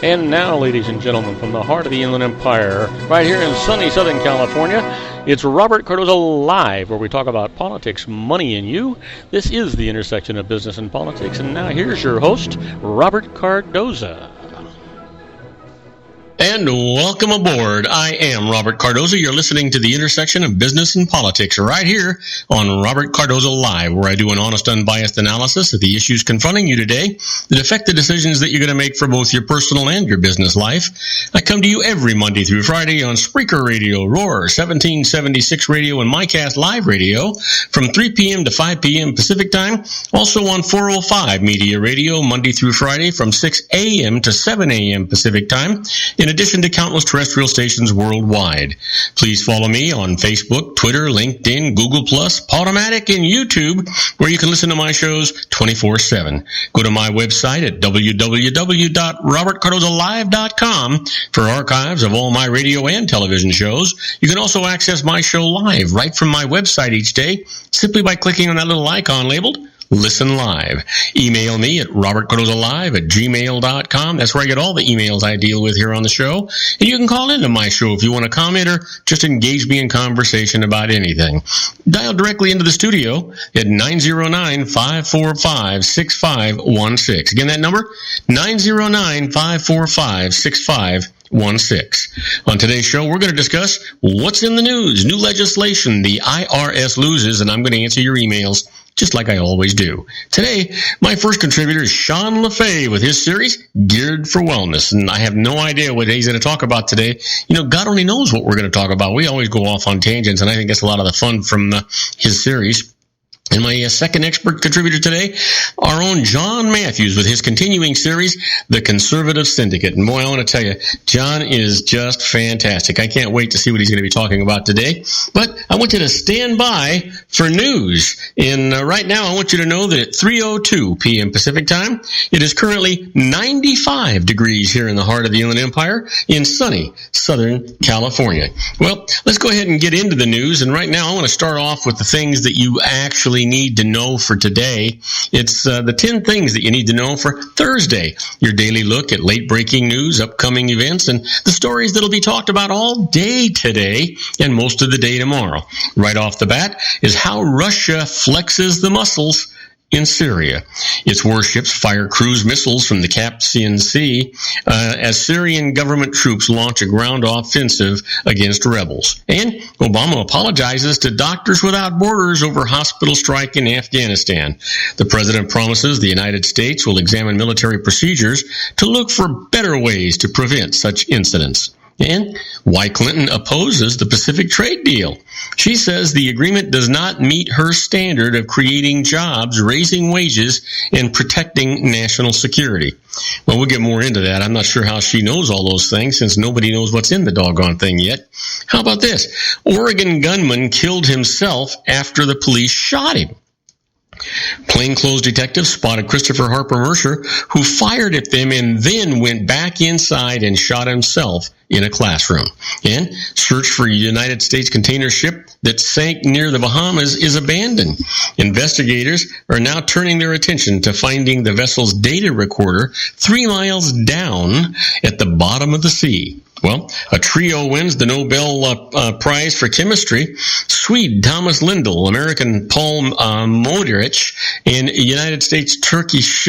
And now, ladies and gentlemen, from the heart of the Inland Empire, right here in sunny Southern California, it's Robert Cardoza Live, where we talk about politics, money, and you. This is the intersection of business and politics. And now here's your host, Robert Cardoza. And welcome aboard. I am Robert Cardoza. You're listening to the intersection of business and politics right here on Robert Cardoza Live, where I do an honest, unbiased analysis of the issues confronting you today that affect the decisions that you're going to make for both your personal and your business life. I come to you every Monday through Friday on Spreaker Radio, Roar, 1776 Radio, and MyCast Live Radio from 3 p.m. to 5 p.m. Pacific Time. Also on 405 Media Radio, Monday through Friday from 6 a.m. to 7 a.m. Pacific Time, in addition to countless terrestrial stations worldwide. Please follow me on Facebook, Twitter, LinkedIn, Google+, Podomatic, and YouTube, where you can listen to my shows 24/7. Go to my website at www.robertcardozalive.com for archives of all my radio and television shows. You can also access my show live right from my website each day, simply by clicking on that little icon labeled Listen Live. Email me at robertcardozalive@gmail.com. That's where I get all the emails I deal with here on the show. And you can call into my show if you want to comment or just engage me in conversation about anything. Dial directly into the studio at 909-545-6516. Again, that number, 909-545-6516. On today's show, we're going to discuss what's in the news, new legislation, the IRS loses, and I'm going to answer your emails just like I always do. Today, my first contributor is Sean LaFay with his series, Geared for Wellness, and I have no idea what he's going to talk about today. You know, God only knows what we're going to talk about. We always go off on tangents, and I think that's a lot of the fun from his series. And my second expert contributor today, our own John Matthews with his continuing series, The Conservative Syndicate. And boy, I want to tell you, John is just fantastic. I can't wait to see what he's going to be talking about today. But I want you to stand by for news. And right now, I want you to know that at 3:02 p.m. Pacific Time, it is currently 95 degrees here in the heart of the Inland Empire in sunny Southern California. Well, let's go ahead and get into the news. And right now, I want to start off with the things that you actually need to know for today. It's the 10 things that you need to know for Thursday. Your daily look at late breaking news, upcoming events, and the stories that'll be talked about all day today and most of the day tomorrow. Right off the bat is how Russia flexes the muscles in Syria. Its warships fire cruise missiles from the Caspian Sea as Syrian government troops launch a ground offensive against rebels. And Obama apologizes to Doctors Without Borders over hospital strike in Afghanistan. The president promises the United States will examine military procedures to look for better ways to prevent such incidents. And why Clinton opposes the Pacific trade deal. She says the agreement does not meet her standard of creating jobs, raising wages, and protecting national security. Well, we'll get more into that. I'm not sure how she knows all those things since nobody knows what's in the doggone thing yet. How about this? Oregon gunman killed himself after the police shot him. Plainclothes detectives spotted Christopher Harper Mercer, who fired at them and then went back inside and shot himself in a classroom. And search for a United States container ship that sank near the Bahamas is abandoned. Investigators are now turning their attention to finding the vessel's data recorder 3 miles down at the bottom of the sea. Well, a trio wins the Nobel Prize for Chemistry. Swede Thomas Lindell, American Paul Moderich, and United States Turkish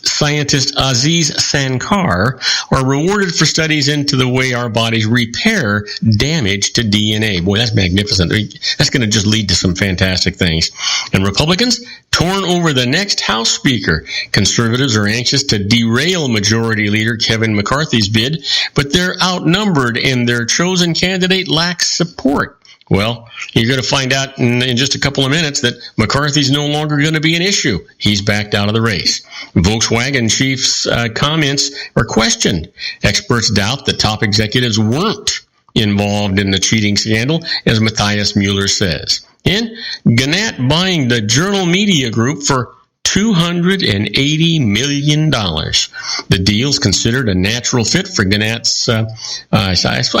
scientist Aziz Sankar are rewarded for studies into the way our bodies repair damage to DNA. Boy, that's magnificent. That's going to just lead to some fantastic things. And Republicans torn over the next House Speaker. Conservatives are anxious to derail Majority Leader Kevin McCarthy's bid, but they're outnumbered and their chosen candidate lacks support. Well, you're going to find out in just a couple of minutes that McCarthy's no longer going to be an issue. He's backed out of the race. Volkswagen chief's comments are questioned. Experts doubt that top executives weren't involved in the cheating scandal, as Matthias Mueller says. And Gannett buying the Journal Media Group for $280 million. The deal's considered a natural fit for Gannett's, I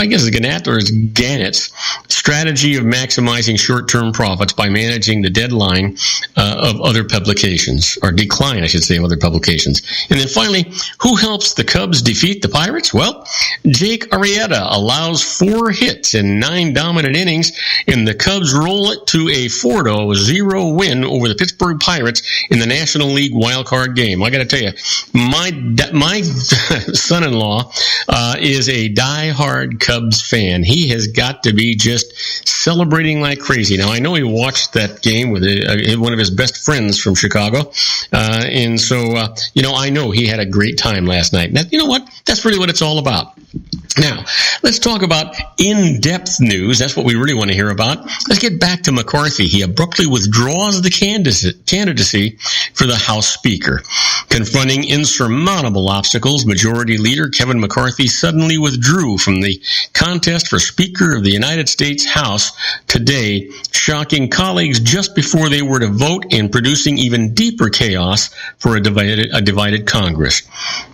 guess it's Gannett or it's Gannett's strategy of maximizing short-term profits by managing the deadline of other publications, or decline, I should say, of other publications. And then finally, who helps the Cubs defeat the Pirates? Well, Jake Arrieta allows 4 hits in 9 dominant innings, and the Cubs roll it to a 4-0 win over the Pittsburgh Pirates in the National League wildcard game. I got to tell you, my son-in-law is a die-hard Cubs fan. He has got to be just celebrating like crazy. Now, I know he watched that game with one of his best friends from Chicago, and so, I know he had a great time last night. Now, you know what? That's really what it's all about. Now, let's talk about in-depth news. That's what we really want to hear about. Let's get back to McCarthy. He abruptly withdraws the candidacy for the House Speaker. Confronting insurmountable obstacles, Majority Leader Kevin McCarthy suddenly withdrew from the contest for Speaker of the United States House today, shocking colleagues just before they were to vote and producing even deeper chaos for a divided Congress.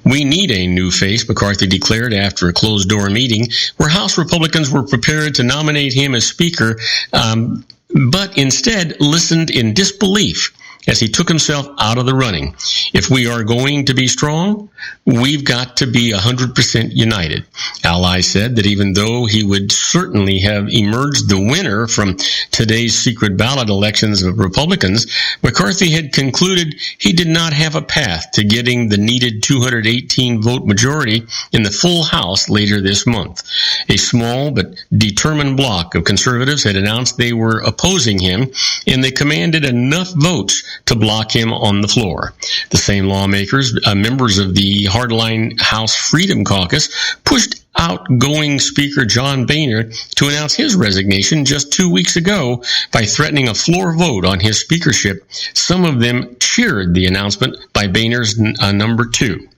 We need a new face, McCarthy declared after a closed-door meeting where House Republicans were prepared to nominate him as Speaker, but instead listened in disbelief as he took himself out of the running. If we are going to be strong, we've got to be 100% united. Ally said that even though he would certainly have emerged the winner from today's secret ballot elections of Republicans, McCarthy had concluded he did not have a path to getting the needed 218-vote majority in the full House later this month. A small but determined bloc of conservatives had announced they were opposing him, and they commanded enough votes to block him on the floor. The same lawmakers, members of the hardline House Freedom Caucus, pushed outgoing Speaker John Boehner to announce his resignation just 2 weeks ago by threatening a floor vote on his speakership. Some of them cheered the announcement by Boehner's number 2.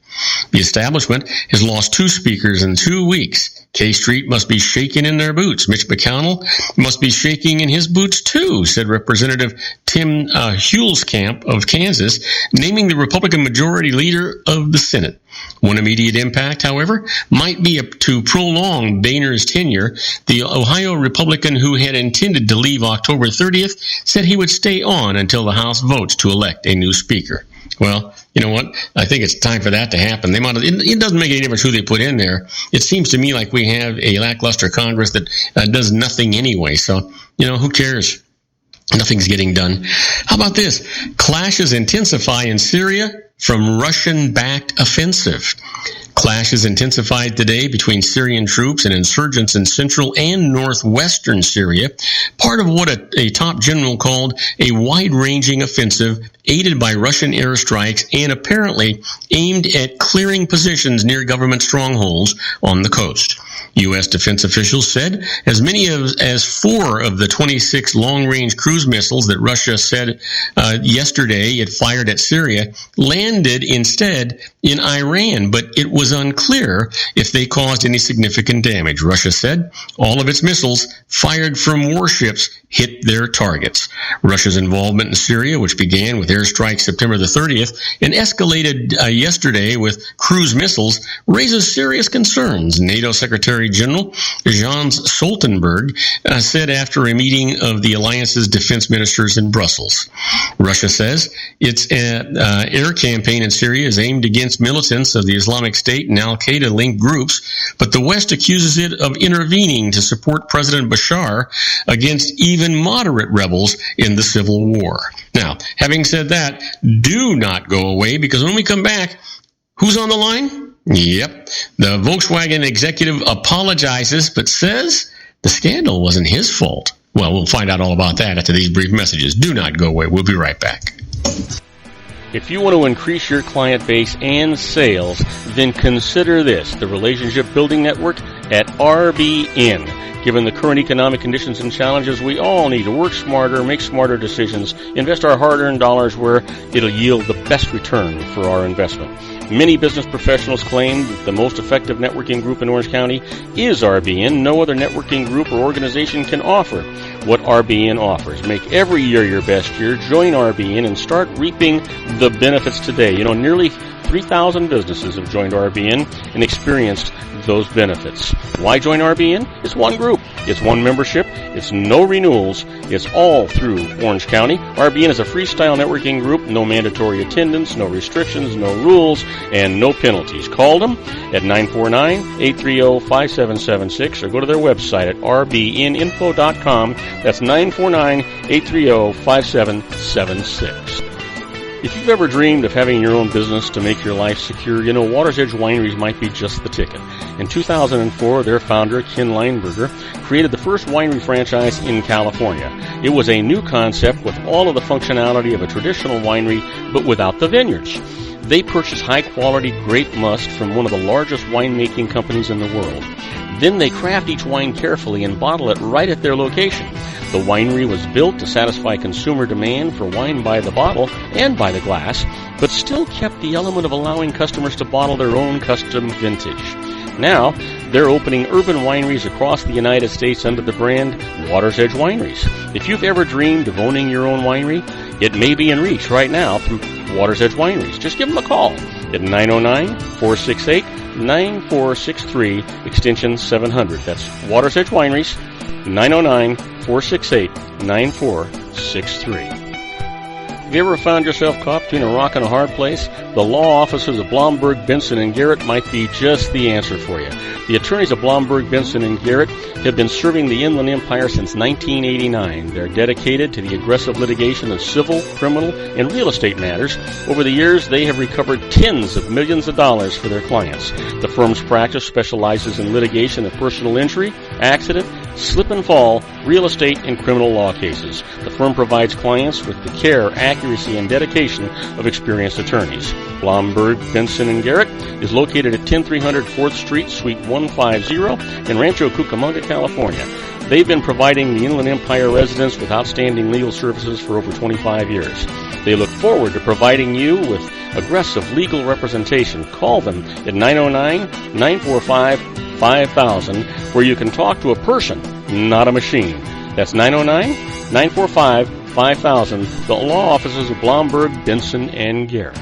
The establishment has lost 2 speakers in 2 weeks. K Street must be shaking in their boots. Mitch McConnell must be shaking in his boots too, said Representative Tim Huelskamp of Kansas, naming the Republican majority leader of the Senate. One immediate impact, however, might be to prolong Boehner's tenure. The Ohio Republican who had intended to leave October 30th said he would stay on until the House votes to elect a new speaker. Well, you know what? I think it's time for that to happen. It doesn't make any difference who they put in there. It seems to me like we have a lackluster Congress that does nothing anyway. So, who cares? Nothing's getting done. How about this? Clashes intensify in Syria from Russian-backed offensive. Clashes intensified today between Syrian troops and insurgents in central and northwestern Syria, part of what a top general called a wide-ranging offensive aided by Russian airstrikes and apparently aimed at clearing positions near government strongholds on the coast. U.S. defense officials said as many as 4 of the 26 long-range cruise missiles that Russia said yesterday it fired at Syria landed instead in Iran, but it was unclear if they caused any significant damage. Russia said all of its missiles fired from warships hit their targets. Russia's involvement in Syria, which began with airstrikes September the 30th and escalated yesterday with cruise missiles, raises serious concerns. NATO Secretary General Jens Stoltenberg said after a meeting of the alliance's defense ministers in Brussels. Russia says its air campaign in Syria is aimed against militants of the Islamic State and al-Qaeda-linked groups, but the West accuses it of intervening to support President Bashar against even moderate rebels in the civil war. Now, having said that, do not go away, because when we come back, who's on the line? Yep, the Volkswagen executive apologizes, but says the scandal wasn't his fault. Well, we'll find out all about that after these brief messages. Do not go away. We'll be right back. If you want to increase your client base and sales, then consider this. The Relationship Building Network at RBN. Given the current economic conditions and challenges, we all need to work smarter, make smarter decisions, invest our hard-earned dollars where it'll yield the best return for our investment. Many business professionals claim that the most effective networking group in Orange County is RBN. No other networking group or organization can offer what RBN offers. Make every year your best year. Join RBN and start reaping the benefits today. Nearly 3,000 businesses have joined RBN and experienced those benefits. Why join RBN? It's one group. It's one membership. It's no renewals. It's all through Orange County. RBN is a freestyle networking group. No mandatory attendance, no restrictions, no rules, and no penalties. Call them at 949-830-5776 or go to their website at rbninfo.com. That's 949-830-5776. If you've ever dreamed of having your own business to make your life secure, Water's Edge Wineries might be just the ticket. In 2004, their founder, Ken Lineberger, created the first winery franchise in California. It was a new concept with all of the functionality of a traditional winery, but without the vineyards. They purchased high-quality grape must from one of the largest winemaking companies in the world. Then they craft each wine carefully and bottle it right at their location. The winery was built to satisfy consumer demand for wine by the bottle and by the glass, but still kept the element of allowing customers to bottle their own custom vintage. Now, they're opening urban wineries across the United States under the brand Water's Edge Wineries. If you've ever dreamed of owning your own winery, it may be in reach right now through Water's Edge Wineries. Just give them a call at 909-468-9463, extension 700. That's Water's Edge Wineries, 909-468-9463. Have you ever found yourself caught between a rock and a hard place? The law offices of Blomberg, Benson, and Garrett might be just the answer for you. The attorneys of Blomberg, Benson, and Garrett have been serving the Inland Empire since 1989. They're dedicated to the aggressive litigation of civil, criminal, and real estate matters. Over the years, they have recovered tens of millions of dollars for their clients. The firm's practice specializes in litigation of personal injury, accident, slip and fall, real estate, and criminal law cases. The firm provides clients with the care, accuracy, and dedication of experienced attorneys. Blomberg, Benson, and Garrett is located at 10300 4th Street, Suite 150 in Rancho Cucamonga, California. They've been providing the Inland Empire residents with outstanding legal services for over 25 years. They look forward to providing you with aggressive legal representation. Call them at 909-945-5000, where you can talk to a person, not a machine. That's 909-945-5000, the law offices of Blomberg, Benson, and Garrett.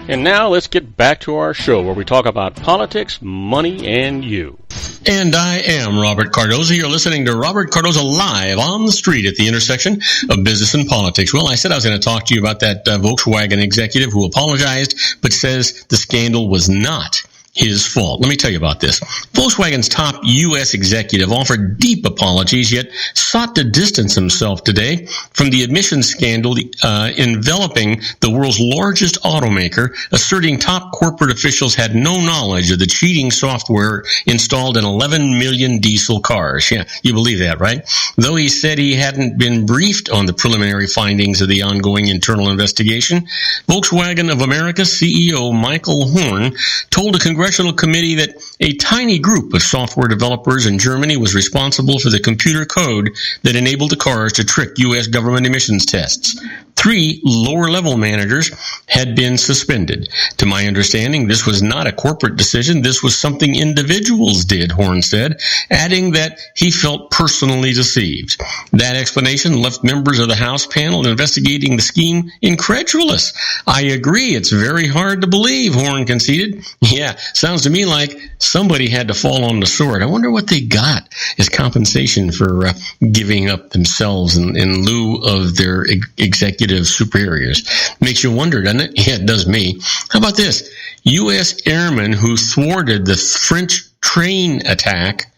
And now let's get back to our show where we talk about politics, money, and you. And I am Robert Cardoza. You're listening to Robert Cardoza live on the street at the intersection of business and politics. Well, I said I was going to talk to you about that Volkswagen executive who apologized but says the scandal was not his fault. Let me tell you about this. Volkswagen's top U.S. executive offered deep apologies, yet sought to distance himself today from the emissions scandal enveloping the world's largest automaker, asserting top corporate officials had no knowledge of the cheating software installed in 11 million diesel cars. Yeah, you believe that, right? Though he said he hadn't been briefed on the preliminary findings of the ongoing internal investigation, Volkswagen of America CEO Michael Horn told a congressional committee that a tiny group of software developers in Germany was responsible for the computer code that enabled the cars to trick U.S. government emissions tests. 3 lower-level managers had been suspended. To my understanding, this was not a corporate decision. This was something individuals did, Horn said, adding that he felt personally deceived. That explanation left members of the House panel investigating the scheme incredulous. I agree, it's very hard to believe, Horn conceded. Yeah, sounds to me like somebody had to fall on the sword. I wonder what they got as compensation for giving up themselves in lieu of their executive superiors. Makes you wonder, doesn't it? Yeah, it does me. How about this? U.S. airmen who thwarted the French train attack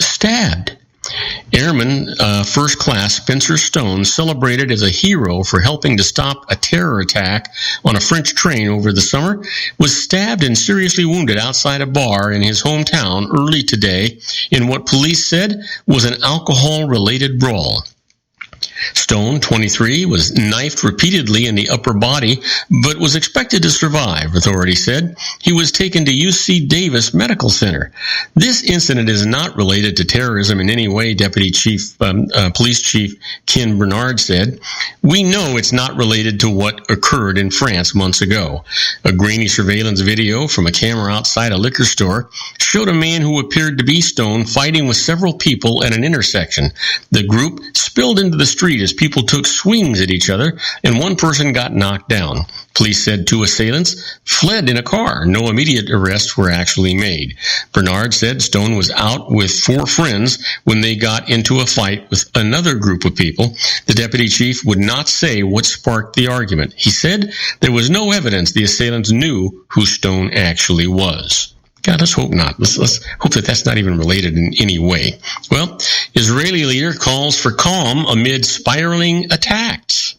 stabbed. Airman First Class Spencer Stone, celebrated as a hero for helping to stop a terror attack on a French train over the summer, was stabbed and seriously wounded outside a bar in his hometown early today in what police said was an alcohol-related brawl. Stone, 23, was knifed repeatedly in the upper body, but was expected to survive, authorities said. He was taken to UC Davis Medical Center. This incident is not related to terrorism in any way, Police Chief Ken Bernard said. We know it's not related to what occurred in France months ago. A grainy surveillance video from a camera outside a liquor store showed a man who appeared to be Stone fighting with several people at an intersection. The group spilled into the street as people took swings at each other, and one person got knocked down. Police said 2 assailants fled in a car. No immediate arrests were actually made. Bernard said Stone was out with 4 friends when they got into a fight with another group of people. The deputy chief would not say what sparked the argument. He said there was no evidence the assailants knew who Stone actually was. God, let's hope not. Let's hope that that's not even related in any way. Well, Israeli leader calls for calm amid spiraling attacks.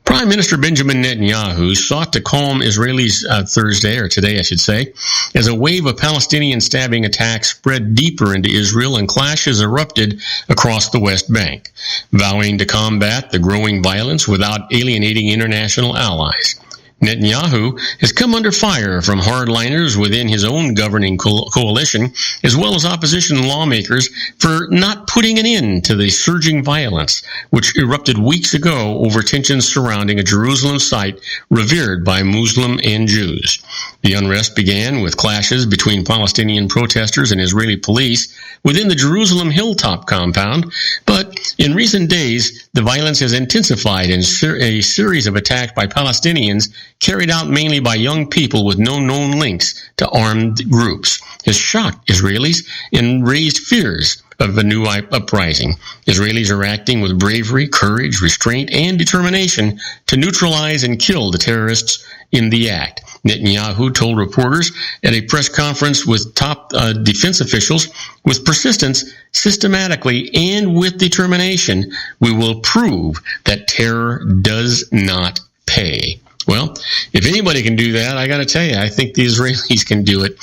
Prime Minister Benjamin Netanyahu sought to calm Israelis Thursday, or today I should say, as a wave of Palestinian stabbing attacks spread deeper into Israel and clashes erupted across the West Bank, vowing to combat the growing violence without alienating international allies. Netanyahu has come under fire from hardliners within his own governing coalition, as well as opposition lawmakers, for not putting an end to the surging violence, which erupted weeks ago over tensions surrounding a Jerusalem site revered by Muslim and Jews. The unrest began with clashes between Palestinian protesters and Israeli police within the Jerusalem Hilltop compound, but in recent days, the violence has intensified in a series of attacks by Palestinians carried out mainly by young people with no known links to armed groups, has shocked Israelis and raised fears of a new uprising. Israelis are acting with bravery, courage, restraint, and determination to neutralize and kill the terrorists in the act. Netanyahu told reporters at a press conference with top defense officials, with persistence, systematically, and with determination, we will prove that terror does not pay. Well, if anybody can do that, I got to tell you, I think the Israelis can do it.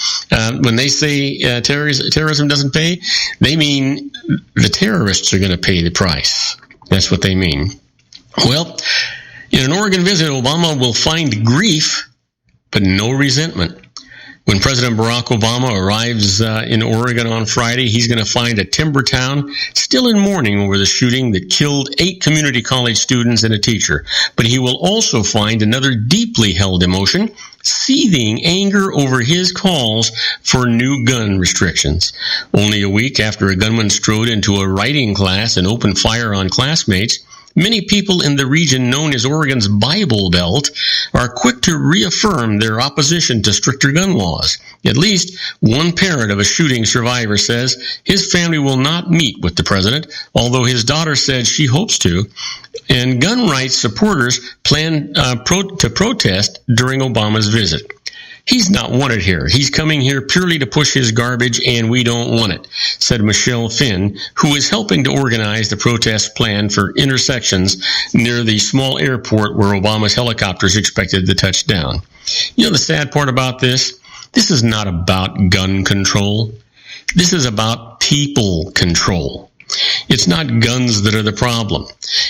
When they say terrorism doesn't pay, they mean the terrorists are going to pay the price. That's what they mean. Well, in an Oregon visit, Obama will find grief, but no resentment. When President Barack Obama arrives in Oregon on Friday, he's going to find a timber town still in mourning over the shooting that killed 8 community college students and a teacher. But he will also find another deeply held emotion, seething anger over his calls for new gun restrictions. Only a week after a gunman strode into a writing class and opened fire on classmates, many people in the region known as Oregon's Bible Belt are quick to reaffirm their opposition to stricter gun laws. At least one parent of a shooting survivor says his family will not meet with the president, although his daughter said she hopes to. And gun rights supporters plan to protest during Obama's visit. He's not wanted here. He's coming here purely to push his garbage, and we don't want it, said Michelle Finn, who is helping to organize the protest plan for intersections near the small airport where Obama's helicopter is expected to touch down. You know the sad part about this? This is not about gun control. This is about people control. It's not guns that are the problem.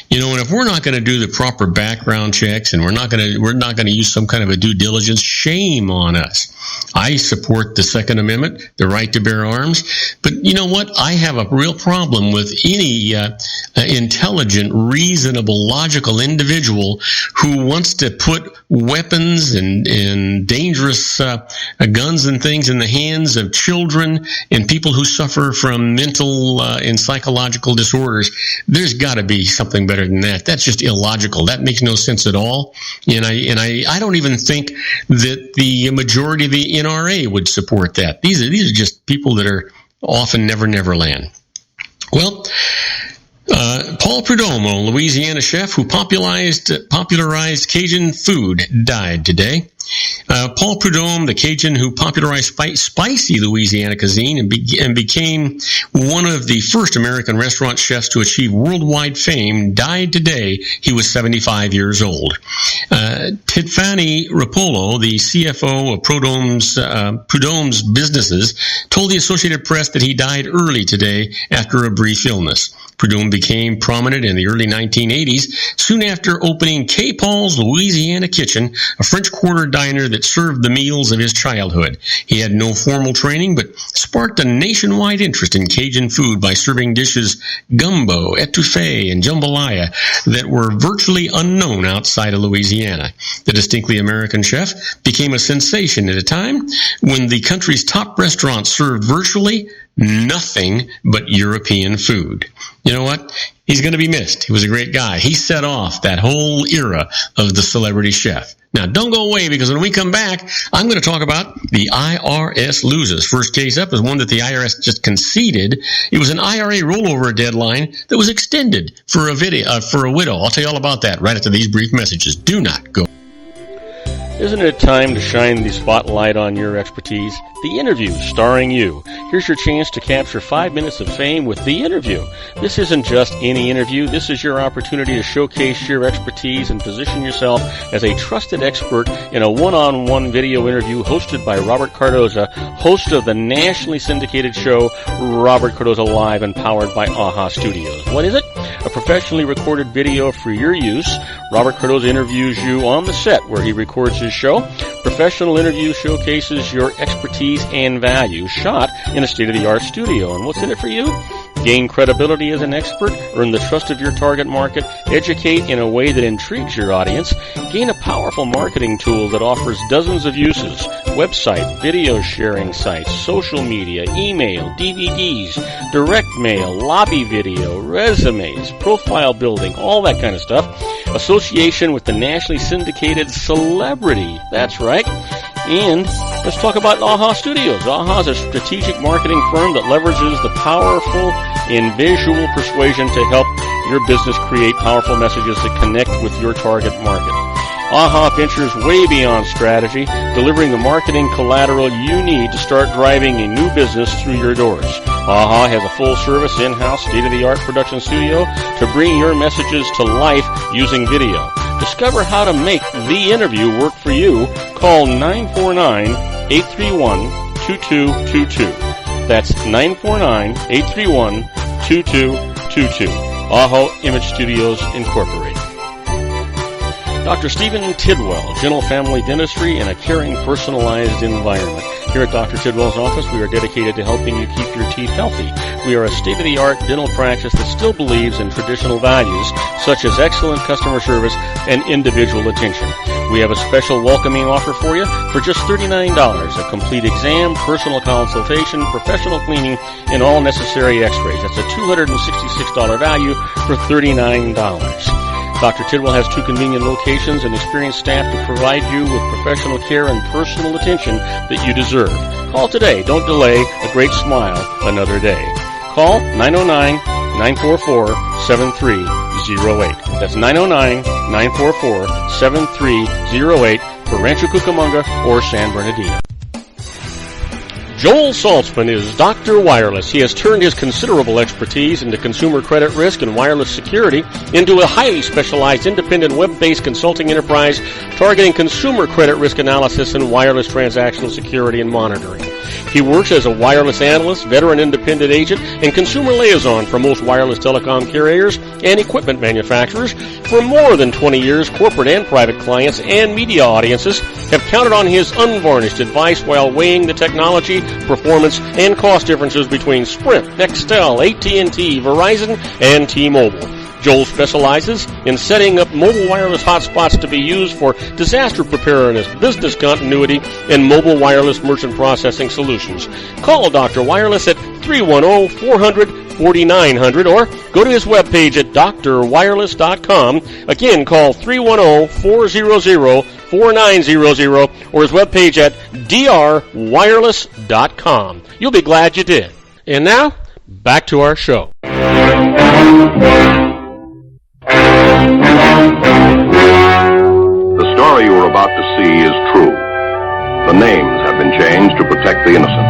You know, and if we're not going to do the proper background checks and we're not going to use some kind of a due diligence, shame on us. I support the Second Amendment, the right to bear arms, but you know what? I have a real problem with any intelligent, reasonable, logical individual who wants to put weapons and dangerous guns and things in the hands of children and people who suffer from mental and psychological disorders. There's got to be something better than that. That's just illogical. That makes no sense at all. And I don't even think that the majority of the NRA would support that. These are just people that are often never-never-land. Well, Paul Perdomo, Louisiana chef who popularized Cajun food, died today. Paul Prudhomme, the Cajun who popularized spicy Louisiana cuisine and became one of the first American restaurant chefs to achieve worldwide fame, died today. He was 75 years old. Tiffany Rapolo, the CFO of Prudhomme's businesses, told the Associated Press that he died early today after a brief illness. Prudhomme became prominent in the early 1980s, soon after opening K. Paul's Louisiana Kitchen, a French Quarter diner that served the meals of his childhood. He had no formal training, but sparked a nationwide interest in Cajun food by serving dishes gumbo, etouffee, and jambalaya that were virtually unknown outside of Louisiana. The distinctly American chef became a sensation at a time when the country's top restaurants served virtually nothing but European food. You know what? He's going to be missed. He was a great guy. He set off that whole era of the celebrity chef. Now, don't go away, because when we come back, I'm going to talk about the IRS loses. First case up is one that the IRS just conceded. It was an IRA rollover deadline that was extended for a widow. I'll tell you all about that right after these brief messages. Do not go. Isn't it time to shine the spotlight on your expertise? The Interview, starring you. Here's your chance to capture 5 minutes of fame with The Interview. This isn't just any interview. This is your opportunity to showcase your expertise and position yourself as a trusted expert in a one-on-one video interview hosted by Robert Cardoza, host of the nationally syndicated show Robert Cardoza Live and powered by AHA Studios. What is it? A professionally recorded video for your use. Robert Cardoza interviews you on the set where he records his show. Professional interview showcases your expertise and value, shot in a state-of-the-art studio. And what's in it for you? Gain credibility as an expert, earn the trust of your target market, educate in a way that intrigues your audience, gain a powerful marketing tool that offers dozens of uses, website, video sharing sites, social media, email, DVDs, direct mail, lobby video, resumes, profile building, all that kind of stuff. Association with the nationally syndicated celebrity. That's right. And let's talk about AHA Studios. AHA is a strategic marketing firm that leverages the powerful in visual persuasion to help your business create powerful messages that connect with your target market. AHA ventures way beyond strategy, delivering the marketing collateral you need to start driving a new business through your doors. AHA has a full-service, in-house, state-of-the-art production studio to bring your messages to life using video. Discover how to make The Interview work for you. Call 949-831-2222. That's 949-831-2222. AHA Image Studios Incorporated. Dr. Stephen Tidwell, Gentle Family Dentistry in a caring, personalized environment. Here at Dr. Tidwell's office, we are dedicated to helping you keep your teeth healthy. We are a state-of-the-art dental practice that still believes in traditional values, such as excellent customer service and individual attention. We have a special welcoming offer for you for just $39, a complete exam, personal consultation, professional cleaning, and all necessary x-rays. That's a $266 value for $39. Dr. Tidwell has 2 convenient locations and experienced staff to provide you with professional care and personal attention that you deserve. Call today. Don't delay a great smile another day. Call 909-944-7308. That's 909-944-7308 for Rancho Cucamonga or San Bernardino. Joel Saltzman is Dr. Wireless. He has turned his considerable expertise into consumer credit risk and wireless security into a highly specialized independent web-based consulting enterprise targeting consumer credit risk analysis and wireless transactional security and monitoring. He works as a wireless analyst, veteran independent agent, and consumer liaison for most wireless telecom carriers and equipment manufacturers. For more than 20 years, corporate and private clients and media audiences have counted on his unvarnished advice while weighing the technology, performance, and cost differences between Sprint, Nextel, AT&T, Verizon, and T-Mobile. Joel specializes in setting up mobile wireless hotspots to be used for disaster preparedness, business continuity, and mobile wireless merchant processing solutions. Call Dr. Wireless at 310-400-4900 or go to his webpage at drwireless.com. Again, call 310-400-4900 or his webpage at drwireless.com. You'll be glad you did. And now, back to our show. The story you are about to see is true. The names have been changed to protect the innocent.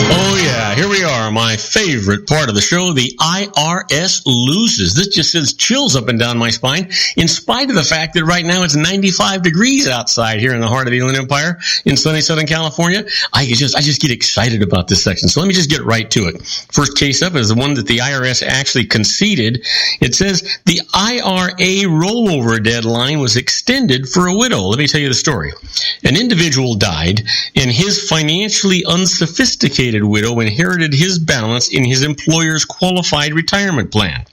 Oh, yeah, here we are, my favorite part of the show, the IRS loses. This just sends chills up and down my spine, in spite of the fact that right now it's 95 degrees outside here in the heart of the Inland Empire in sunny Southern California. I just get excited about this section. So let me just get right to it. First case up is the one that the IRS actually conceded. It says the IRA rollover deadline was extended for a widow. Let me tell you the story. An individual died, and his financially unsophisticated widow inherited his balance in his employer's qualified retirement plan.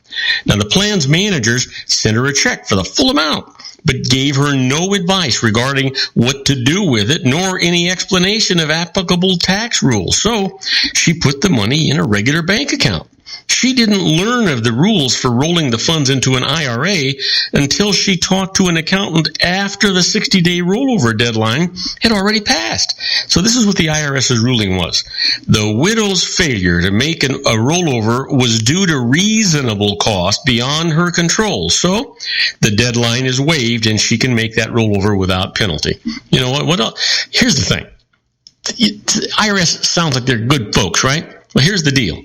Now, the plan's managers sent her a check for the full amount, but gave her no advice regarding what to do with it, nor any explanation of applicable tax rules. So she put the money in a regular bank account. She didn't learn of the rules for rolling the funds into an IRA until she talked to an accountant after the 60-day rollover deadline had already passed. So this is what the IRS's ruling was. The widow's failure to make a rollover was due to reasonable cost beyond her control. So the deadline is waived and she can make that rollover without penalty. You know what else? Here's the thing. IRS sounds like they're good folks, right? Well, here's the deal.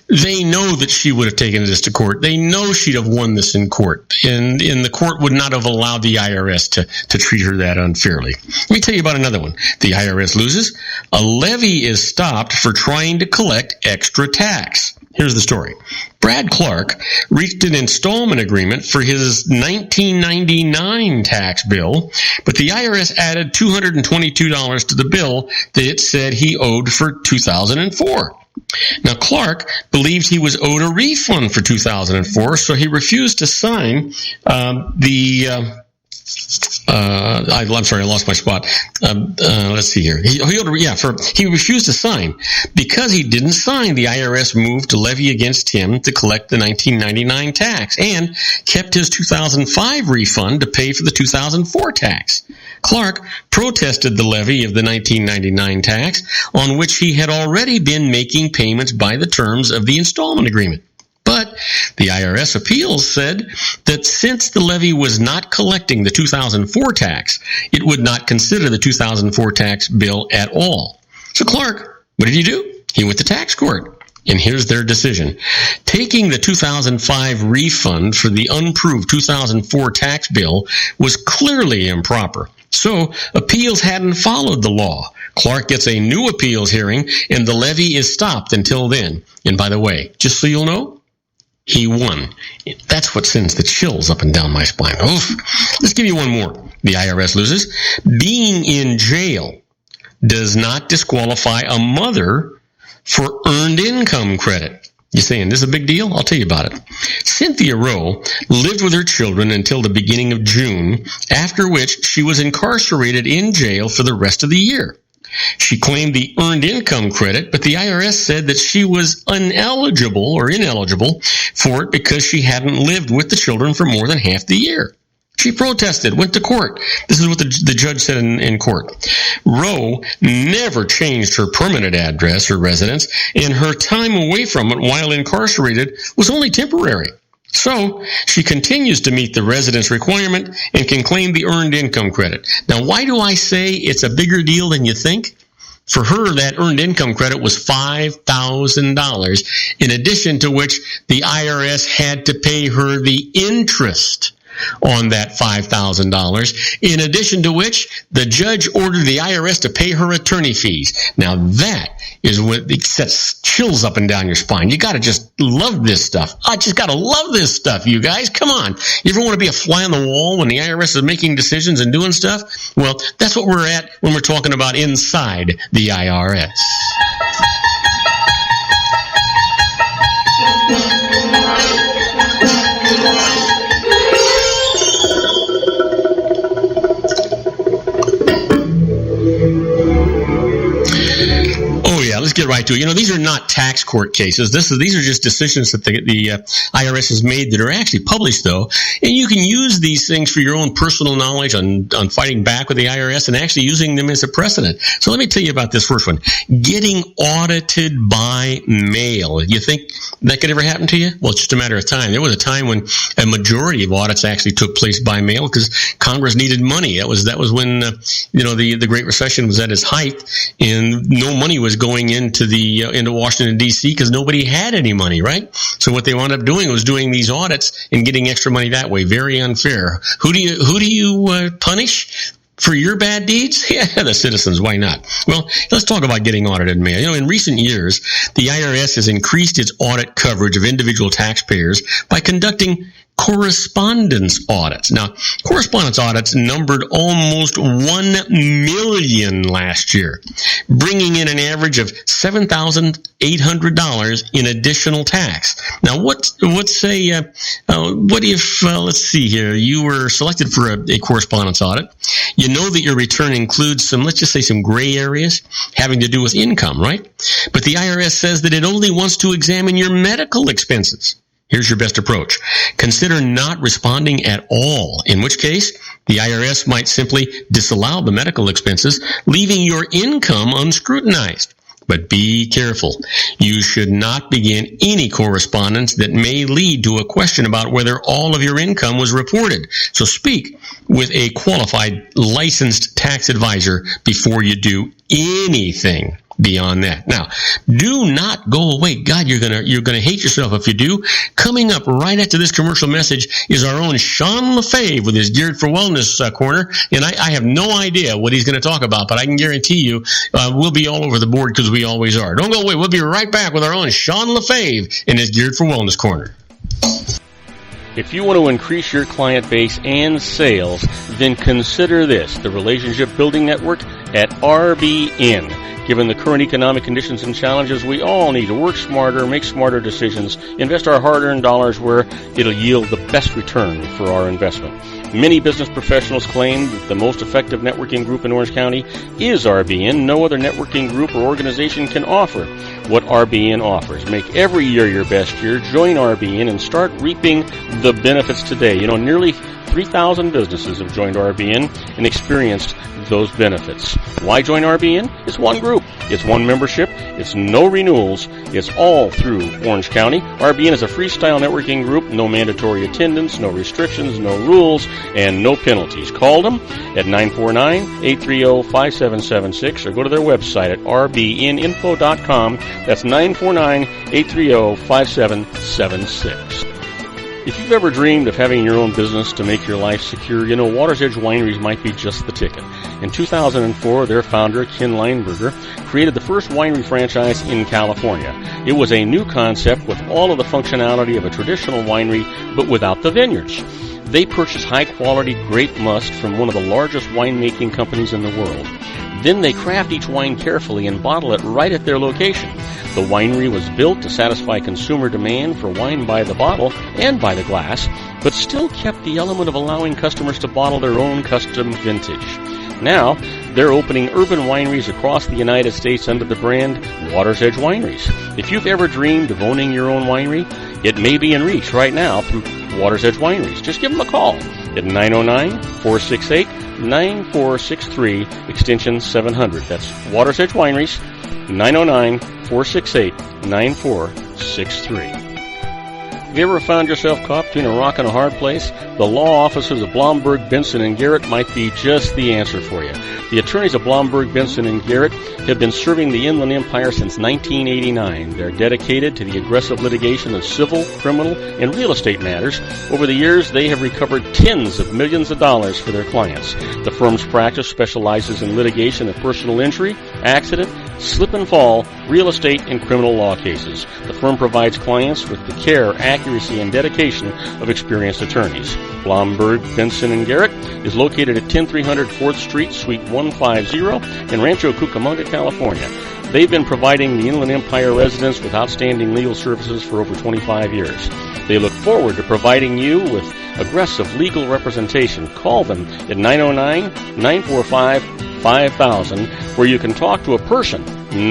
They know that she would have taken this to court. They know she'd have won this in court. And the court would not have allowed the IRS to treat her that unfairly. Let me tell you about another one. The IRS loses. A levy is stopped for trying to collect extra tax. Here's the story. Brad Clark reached an installment agreement for his 1999 tax bill, but the IRS added $222 to the bill that it said he owed for 2004. Now, Clark believes he was owed a refund for 2004, so he refused to sign I'm sorry, I lost my spot. Let's see here. He refused to sign. Because he didn't sign, the IRS moved to levy against him to collect the 1999 tax and kept his 2005 refund to pay for the 2004 tax. Clark protested the levy of the 1999 tax, on which he had already been making payments by the terms of the installment agreement. But the IRS appeals said that since the levy was not collecting the 2004 tax, it would not consider the 2004 tax bill at all. So Clark, what did he do? He went to tax court. And here's their decision. Taking the 2005 refund for the unproved 2004 tax bill was clearly improper. So appeals hadn't followed the law. Clark gets a new appeals hearing, and the levy is stopped until then. And by the way, just so you'll know, he won. That's what sends the chills up and down my spine. Oof. Let's give you one more. The IRS loses. Being in jail does not disqualify a mother for earned income credit. You're saying this is a big deal? I'll tell you about it. Cynthia Rowe lived with her children until the beginning of June, after which she was incarcerated in jail for the rest of the year. She claimed the earned income credit, but the IRS said that she was ineligible for it because she hadn't lived with the children for more than half the year. She protested, went to court. This is what the judge said in court. Rowe never changed her permanent address or residence, and her time away from it while incarcerated was only temporary. So she continues to meet the residence requirement and can claim the earned income credit. Now, why do I say it's a bigger deal than you think? For her, that earned income credit was $5,000, in addition to which the IRS had to pay her the interest on that $5,000, in addition to which the judge ordered the IRS to pay her attorney fees. Now that is what sets chills up and down your spine. You gotta just love this stuff. I just gotta love this stuff, you guys. Come on. You ever want to be a fly on the wall when the IRS is making decisions and doing stuff? Well, that's what we're at when we're talking about inside the IRS. Let's get right to it. These are not tax court cases. These are just decisions that the IRS has made that are actually published, though. And you can use these things for your own personal knowledge on fighting back with the IRS and actually using them as a precedent. So let me tell you about this first one. Getting audited by mail. You think that could ever happen to you? Well, it's just a matter of time. There was a time when a majority of audits actually took place by mail because Congress needed money. That was when the Great Recession was at its height, and no money was going into Washington D.C. because nobody had any money, right? So what they wound up doing was doing these audits and getting extra money that way. Very unfair. Who do you punish for your bad deeds? Yeah, the citizens. Why not? Well, let's talk about getting audited in mail. In recent years, the IRS has increased its audit coverage of individual taxpayers by conducting correspondence audits. Now, correspondence audits numbered almost 1 million last year, bringing in an average of $7,800 in additional tax. Now, what if, let's see here, you were selected for a correspondence audit. You know that your return includes some gray areas having to do with income, right? But the IRS says that it only wants to examine your medical expenses. Here's your best approach. Consider not responding at all, in which case the IRS might simply disallow the medical expenses, leaving your income unscrutinized. But be careful. You should not begin any correspondence that may lead to a question about whether all of your income was reported. So speak with a qualified, licensed tax advisor before you do anything beyond that. Now, do not go away. God, you're gonna hate yourself if you do. Coming up right after this commercial message is our own Sean Lefebvre with his Geared for Wellness corner, and I have no idea what he's going to talk about, but I can guarantee you we'll be all over the board because we always are. Don't go away. We'll be right back with our own Sean Lefebvre in his Geared for Wellness corner. If you want to increase your client base and sales, then consider this, the Relationship Building Network at RBN. Given the current economic conditions and challenges, we all need to work smarter, make smarter decisions, invest our hard-earned dollars where it'll yield the best return for our investment. Many business professionals claim that the most effective networking group in Orange County is RBN. No other networking group or organization can offer what RBN offers. Make every year your best year. Join RBN and start reaping the benefits today. Nearly 3,000 businesses have joined RBN and experienced those benefits. Why join RBN? It's one group. It's one membership. It's no renewals. It's all through Orange County. RBN is a freestyle networking group. No mandatory attendance, no restrictions, no rules, and no penalties. Call them at 949-830-5776 or go to their website at rbninfo.com. That's 949-830-5776. If you've ever dreamed of having your own business to make your life secure, Water's Edge Wineries might be just the ticket. In 2004, their founder, Ken Lineberger, created the first winery franchise in California. It was a new concept with all of the functionality of a traditional winery, but without the vineyards. They purchased high-quality grape must from one of the largest winemaking companies in the world. Then they craft each wine carefully and bottle it right at their location. The winery was built to satisfy consumer demand for wine by the bottle and by the glass, but still kept the element of allowing customers to bottle their own custom vintage. Now, they're opening urban wineries across the United States under the brand Water's Edge Wineries. If you've ever dreamed of owning your own winery, it may be in reach right now through Water's Edge Wineries. Just give them a call at 909-468-9463, extension 700. That's Water's Edge Wineries, 909-468-9463. Have you ever found yourself caught between a rock and a hard place? The law offices of Blomberg, Benson, and Garrett might be just the answer for you. The attorneys of Blomberg, Benson, and Garrett have been serving the Inland Empire since 1989. They're dedicated to the aggressive litigation of civil, criminal, and real estate matters. Over the years, they have recovered tens of millions of dollars for their clients. The firm's practice specializes in litigation of personal injury, accident, slip and fall, real estate, and criminal law cases. The firm provides clients with the care, accuracy, and dedication of experienced attorneys. Blomberg, Benson, and Garrett is located at 10300 4th Street, Suite 150 in Rancho Cucamonga, California. They've been providing the Inland Empire residents with outstanding legal services for over 25 years. They look forward to providing you with aggressive legal representation. Call them at 909-945-5000, where you can talk to a person,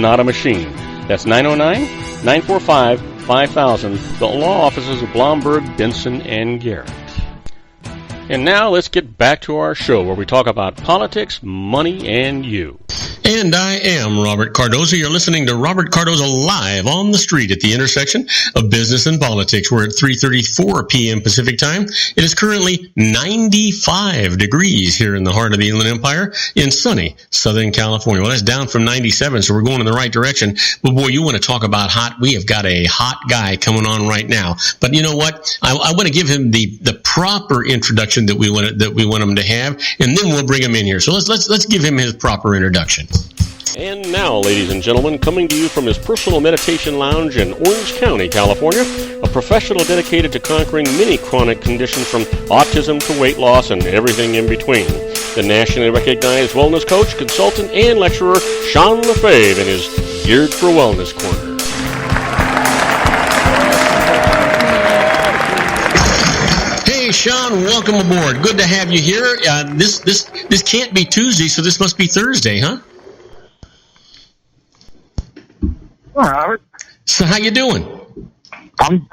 not a machine. That's 909-945-5000. The law offices of Blomberg, Benson, and Garrett. And now let's get back to our show where we talk about politics, money, and you. And I am Robert Cardoza. You're listening to Robert Cardoza live on the street at the intersection of business and politics. We're at 3:34 p.m. Pacific time. It is currently 95 degrees here in the heart of the Inland Empire in sunny Southern California. Well, that's down from 97, so we're going in the right direction. But boy, you want to talk about hot. We have got a hot guy coming on right now. But you know what? I want to give him the proper introduction that we want him to have, and then we'll bring him in here. So let's give him his proper introduction. And now, ladies and gentlemen, coming to you from his personal meditation lounge in Orange County, California, a professional dedicated to conquering many chronic conditions from autism to weight loss and everything in between. The nationally recognized wellness coach, consultant, and lecturer, Sean Lefebvre, in his Geared for Wellness Corner. Hey, Sean, welcome aboard. Good to have you here. This can't be Tuesday, so this must be Thursday, huh? All right, Robert. So how you doing? I'm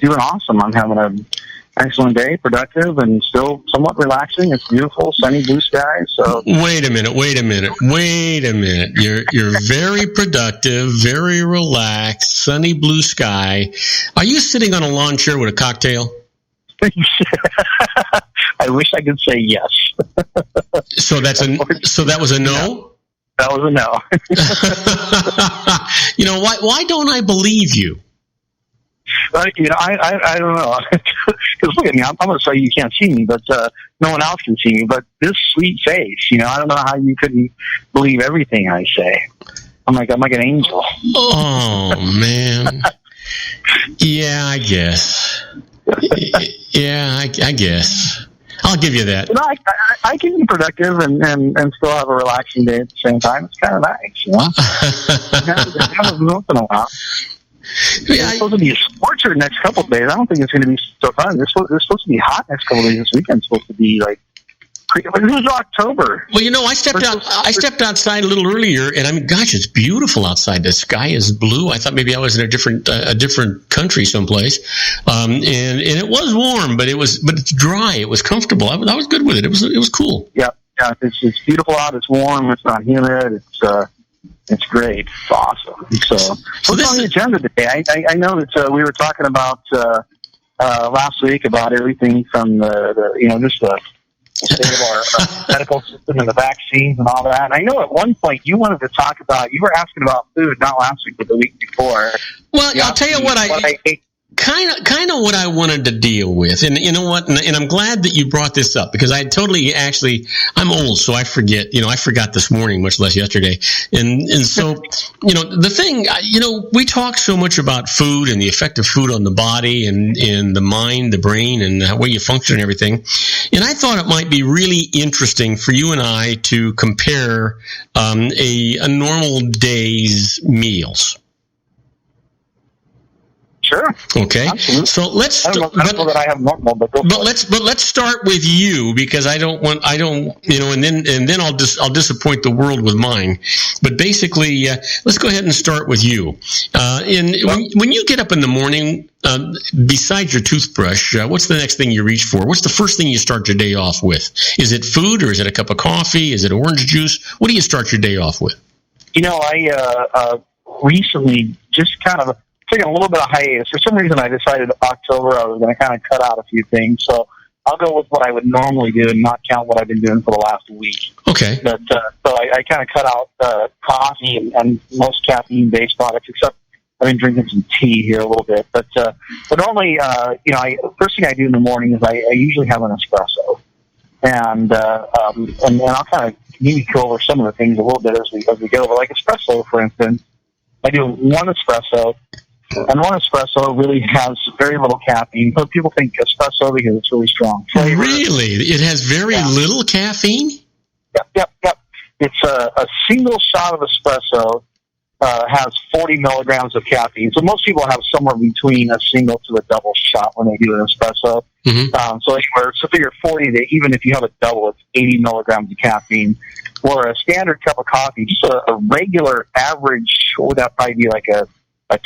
doing awesome. I'm having an excellent day, productive, and still somewhat relaxing. It's beautiful, sunny, blue skies. So wait a minute. You're very productive, very relaxed, sunny blue sky. Are you sitting on a lawn chair with a cocktail? I wish I could say yes. So that was a no? That was a no. You know, why don't I believe you? I don't know. Because look at me, I'm going to say you can't see me, but no one else can see me. But this sweet face, I don't know how you couldn't believe everything I say. I'm like an angel. Oh, man. Yeah, I guess. I guess. I'll give you that. I can be productive and still have a relaxing day at the same time. It's kind of nice, It happens once in a while. It's supposed to be scorcher the next couple of days. I don't think it's going to be so fun. It's supposed to be hot next couple of days. This weekend's supposed to be like. It was October. Well, I stepped outside a little earlier, and I mean, gosh, it's beautiful outside. The sky is blue. I thought maybe I was in a different country someplace, and it was warm, but it's dry. It was comfortable. I was good with it. It was cool. Yeah. It's beautiful out. It's warm. It's not humid. It's great. It's awesome. So what's on the agenda today? I know that we were talking about last week about everything from the state of our medical system and the vaccines and all that. And I know at one point you wanted to talk about, you were asking about food, not last week, but the week before. Well, I'll tell you what I ate. Kind of what I wanted to deal with, and you know what, and I'm glad that you brought this up because I'm old, so I forget. I forgot this morning, much less yesterday, and so the thing, we talk so much about food and the effect of food on the body and the mind, the brain, and the way you function and everything, and I thought it might be really interesting for you and I to compare a normal day's meals. Sure. Okay. Absolutely. So let's. I don't know that I have normal, but let's start with you because and then I'll disappoint the world with mine. But basically, let's go ahead and start with you. When you get up in the morning, besides your toothbrush, what's the next thing you reach for? What's the first thing you start your day off with? Is it food or is it a cup of coffee? Is it orange juice? What do you start your day off with? I recently just kind of taking a little bit of hiatus. For some reason, I decided October I was going to kind of cut out a few things. So I'll go with what I would normally do and not count what I've been doing for the last week. Okay. But so I kind of cut out coffee and most caffeine-based products, except I've been drinking some tea here a little bit. But normally, first thing I do in the morning is I usually have an espresso, and I'll kind of maybe go over some of the things a little bit as we go over. Like espresso, for instance, I do one espresso. And one espresso really has very little caffeine. So people think espresso because it's really strong flavor. Really? It has very little caffeine? Yep. It's a single shot of espresso has 40 milligrams of caffeine. So most people have somewhere between a single to a double shot when they do an espresso. Mm-hmm. So figure 40 to, even if you have a double, it's 80 milligrams of caffeine. or a standard cup of coffee, just a regular average, what would that probably be, like a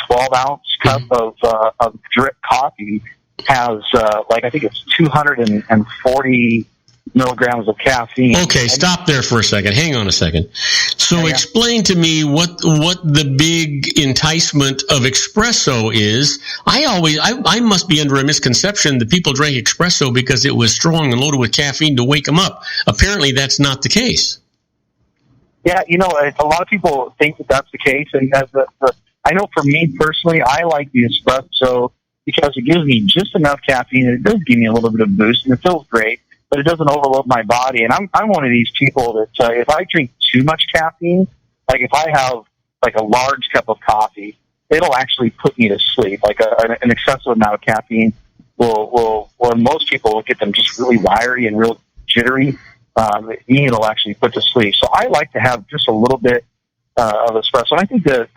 12-ounce cup of drip coffee has, I think it's 240 milligrams of caffeine. Okay, stop there for a second. Hang on a second. So explain to me what the big enticement of espresso is. I must be under a misconception that people drank espresso because it was strong and loaded with caffeine to wake them up. Apparently, that's not the case. Yeah, a lot of people think that that's the case, and I know for me personally, I like the espresso because it gives me just enough caffeine, and it does give me a little bit of boost, and it feels great, but it doesn't overload my body. And I'm one of these people that if I drink too much caffeine, like if I have like a large cup of coffee, it'll actually put me to sleep. Like an excessive amount of caffeine will most people will get them just really wiry and real jittery. It'll actually put to sleep. So I like to have just a little bit of espresso. And I think the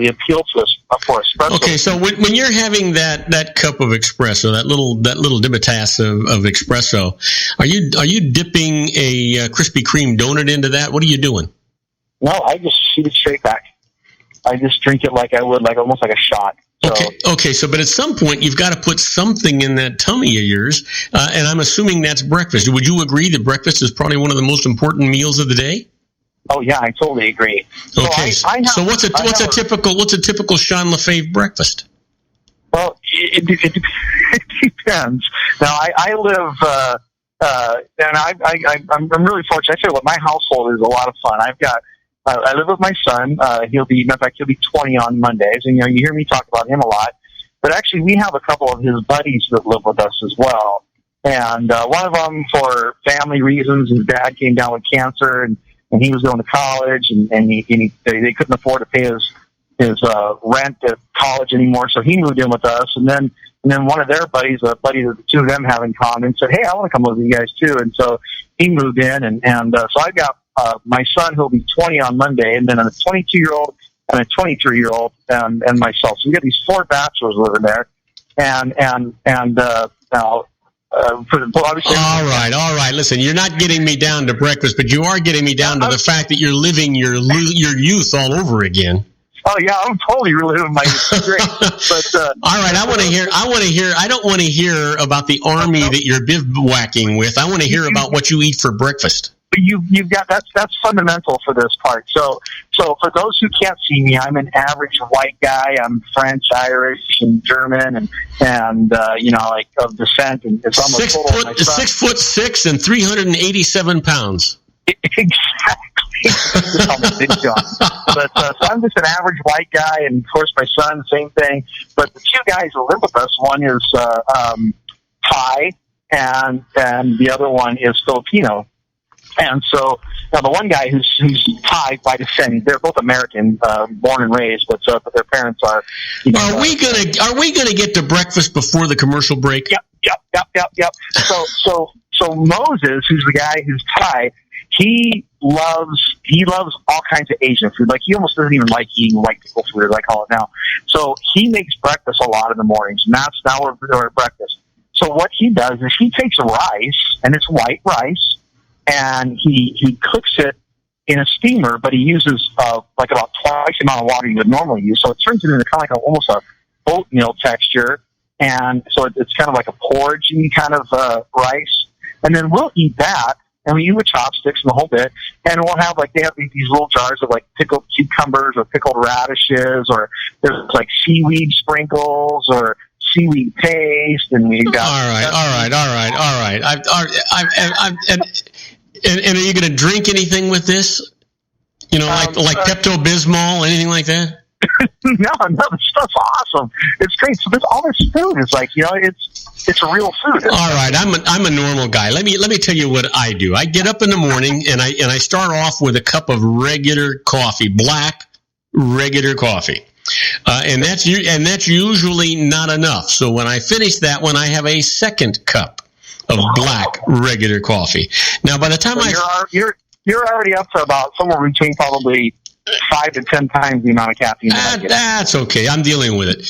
appeal to us for espresso. Okay, so when you're having that cup of espresso, that little dibitas of espresso, are you dipping a Krispy Kreme donut into that? What are you doing? No, I just shoot it straight back. I just drink it like I would, almost like a shot. So, Okay. So, but at some point, you've got to put something in that tummy of yours, and I'm assuming that's breakfast. Would you agree that breakfast is probably one of the most important meals of the day? Oh yeah, I totally agree. Okay, so what's a typical Sean Lefebvre breakfast? Well, it depends. Now, I live, and I'm really fortunate. I tell you what, my household is a lot of fun. I live with my son. He'll be 20 on Mondays, and you hear me talk about him a lot. But actually, we have a couple of his buddies that live with us as well. And one of them, for family reasons, his dad came down with cancer, and he was going to college, and they couldn't afford to pay his rent at college anymore, so he moved in with us. And then one of their buddies, a buddy that the two of them have in common, said, "Hey, I want to come live with you guys too." And so he moved in, and so I've got my son who'll be 20 on Monday, and then a 22-year-old and a 23-year-old, and myself. So we got these four bachelors living there, and all right. Listen, you're not getting me down to breakfast, but you are getting me down to the fact that you're living your youth all over again. Oh yeah, I'm totally reliving my youth. Great. But all right, I want to hear. I don't want to hear about the army that you're bivouacking with. I want to hear about what you eat for breakfast. You've got that's fundamental for this part. So for those who can't see me, I'm an average white guy. I'm French, Irish, and German, and like of descent. And it's almost 6'6" and 387 pounds. Exactly. But so I'm just an average white guy, and of course my son, same thing. But the two guys who live with us, one is Thai, and the other one is Filipino. And so now the one guy who's Thai by descent, they're both American, born and raised, but their parents are. Are we gonna get to breakfast before the commercial break? Yep. So Moses, who's the guy who's Thai, he loves all kinds of Asian food. Like he almost doesn't even like eating white people food, as I call it now. So he makes breakfast a lot in the mornings, and that's now we're at breakfast. So what he does is he takes rice, and it's white rice, and he cooks it in a steamer, but he uses like about twice the amount of water you would normally use. So it turns it into kind of like almost a oatmeal texture, and so it's kind of like a porridge-y kind of rice. And then we'll eat that, and we eat with chopsticks and the whole bit. And we'll have they have these little jars of like pickled cucumbers or pickled radishes, or there's like seaweed sprinkles or seaweed paste, and we got. All right. And are you going to drink anything with this? Like Pepto-Bismol, anything like that? No, the stuff's awesome. It's great. So all this food is it's a real food. All right, I'm a normal guy. Let me tell you what I do. I get up in the morning and I start off with a cup of regular coffee, black regular coffee. And that's usually not enough. So when I finish that one, I have a second cup of black regular coffee. Now, by the time you're already up to about somewhere between probably 5 to 10 times the amount of caffeine. That's okay. I'm dealing with it.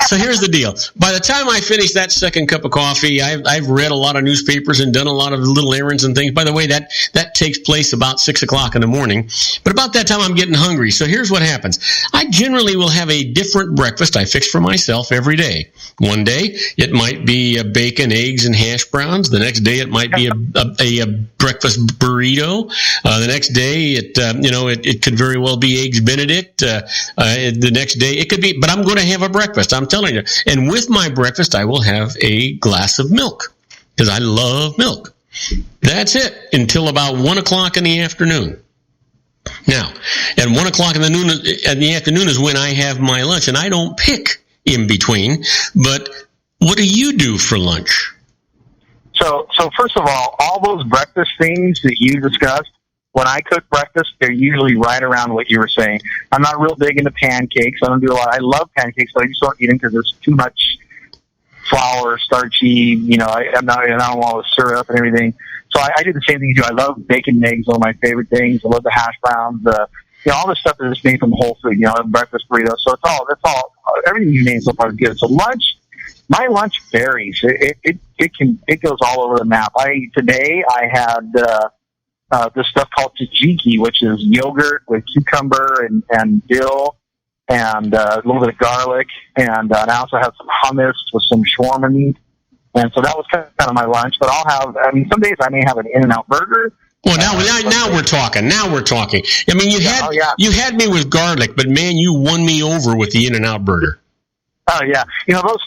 So here's the deal. By the time I finish that second cup of coffee, I've read a lot of newspapers and done a lot of little errands and things. By the way, that takes place about 6 o'clock in the morning. But about that time, I'm getting hungry. So here's what happens. I generally will have a different breakfast I fix for myself every day. One day, it might be bacon, eggs, and hash browns. The next day, it might be a breakfast burrito. The next day, it could very well be eggs Benedict. The next day it could be, but I'm going to have a breakfast, I'm telling you. And with my breakfast, I will have a glass of milk because I love milk. That's it until about 1 o'clock in the afternoon. Now, at 1 o'clock in the afternoon is when I have my lunch, and I don't pick in between. But what do you do for lunch? So first of all those breakfast things that you discussed, when I cook breakfast, they're usually right around what you were saying. I'm not real big into pancakes. I don't do a lot. I love pancakes, but I just don't eat them because there's too much flour, starchy. I don't want all the syrup and everything. So I do the same thing you do. I love bacon and eggs, one of my favorite things. I love the hash browns, all the stuff that is made from Whole Food. Breakfast burritos. So that's all. Everything you named so far is good. So my lunch varies. It goes all over the map. Today I had this stuff called tzatziki, which is yogurt with cucumber and dill and a little bit of garlic. And I also have some hummus with some shawarma meat. And so that was kind of my lunch. But some days I may have an In-N-Out burger. Well, now we're talking. Now we're talking. I mean, you had me with garlic, but man, you won me over with the In-N-Out burger. Oh yeah,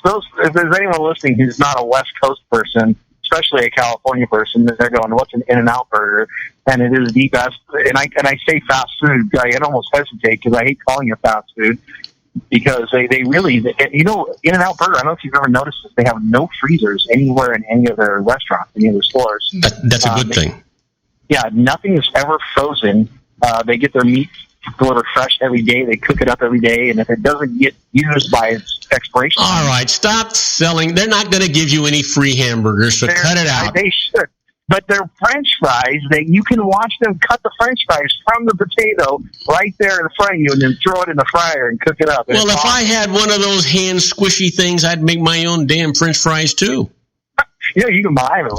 those. If there's anyone listening who's not a West Coast person, especially a California person, they're going, "What's an In-N-Out burger?" And it is the best. And I say fast food. I almost hesitate because I hate calling it fast food because they really, In-N-Out burger. I don't know if you've ever noticed this. They have no freezers anywhere in any of their restaurants, any of their stores. That's a good thing. Yeah, nothing is ever frozen. They get their meat delivered fresh every day. They cook it up every day, and if it doesn't get used by its expiration, all right, stop selling. They're not going to give you any free hamburgers, so cut it out. They should. But their French fries, you can watch them cut the French fries from the potato right there in front of you, and then throw it in the fryer and cook it up. Well, if I had one of those hand squishy things, I'd make my own damn French fries too. You can buy them.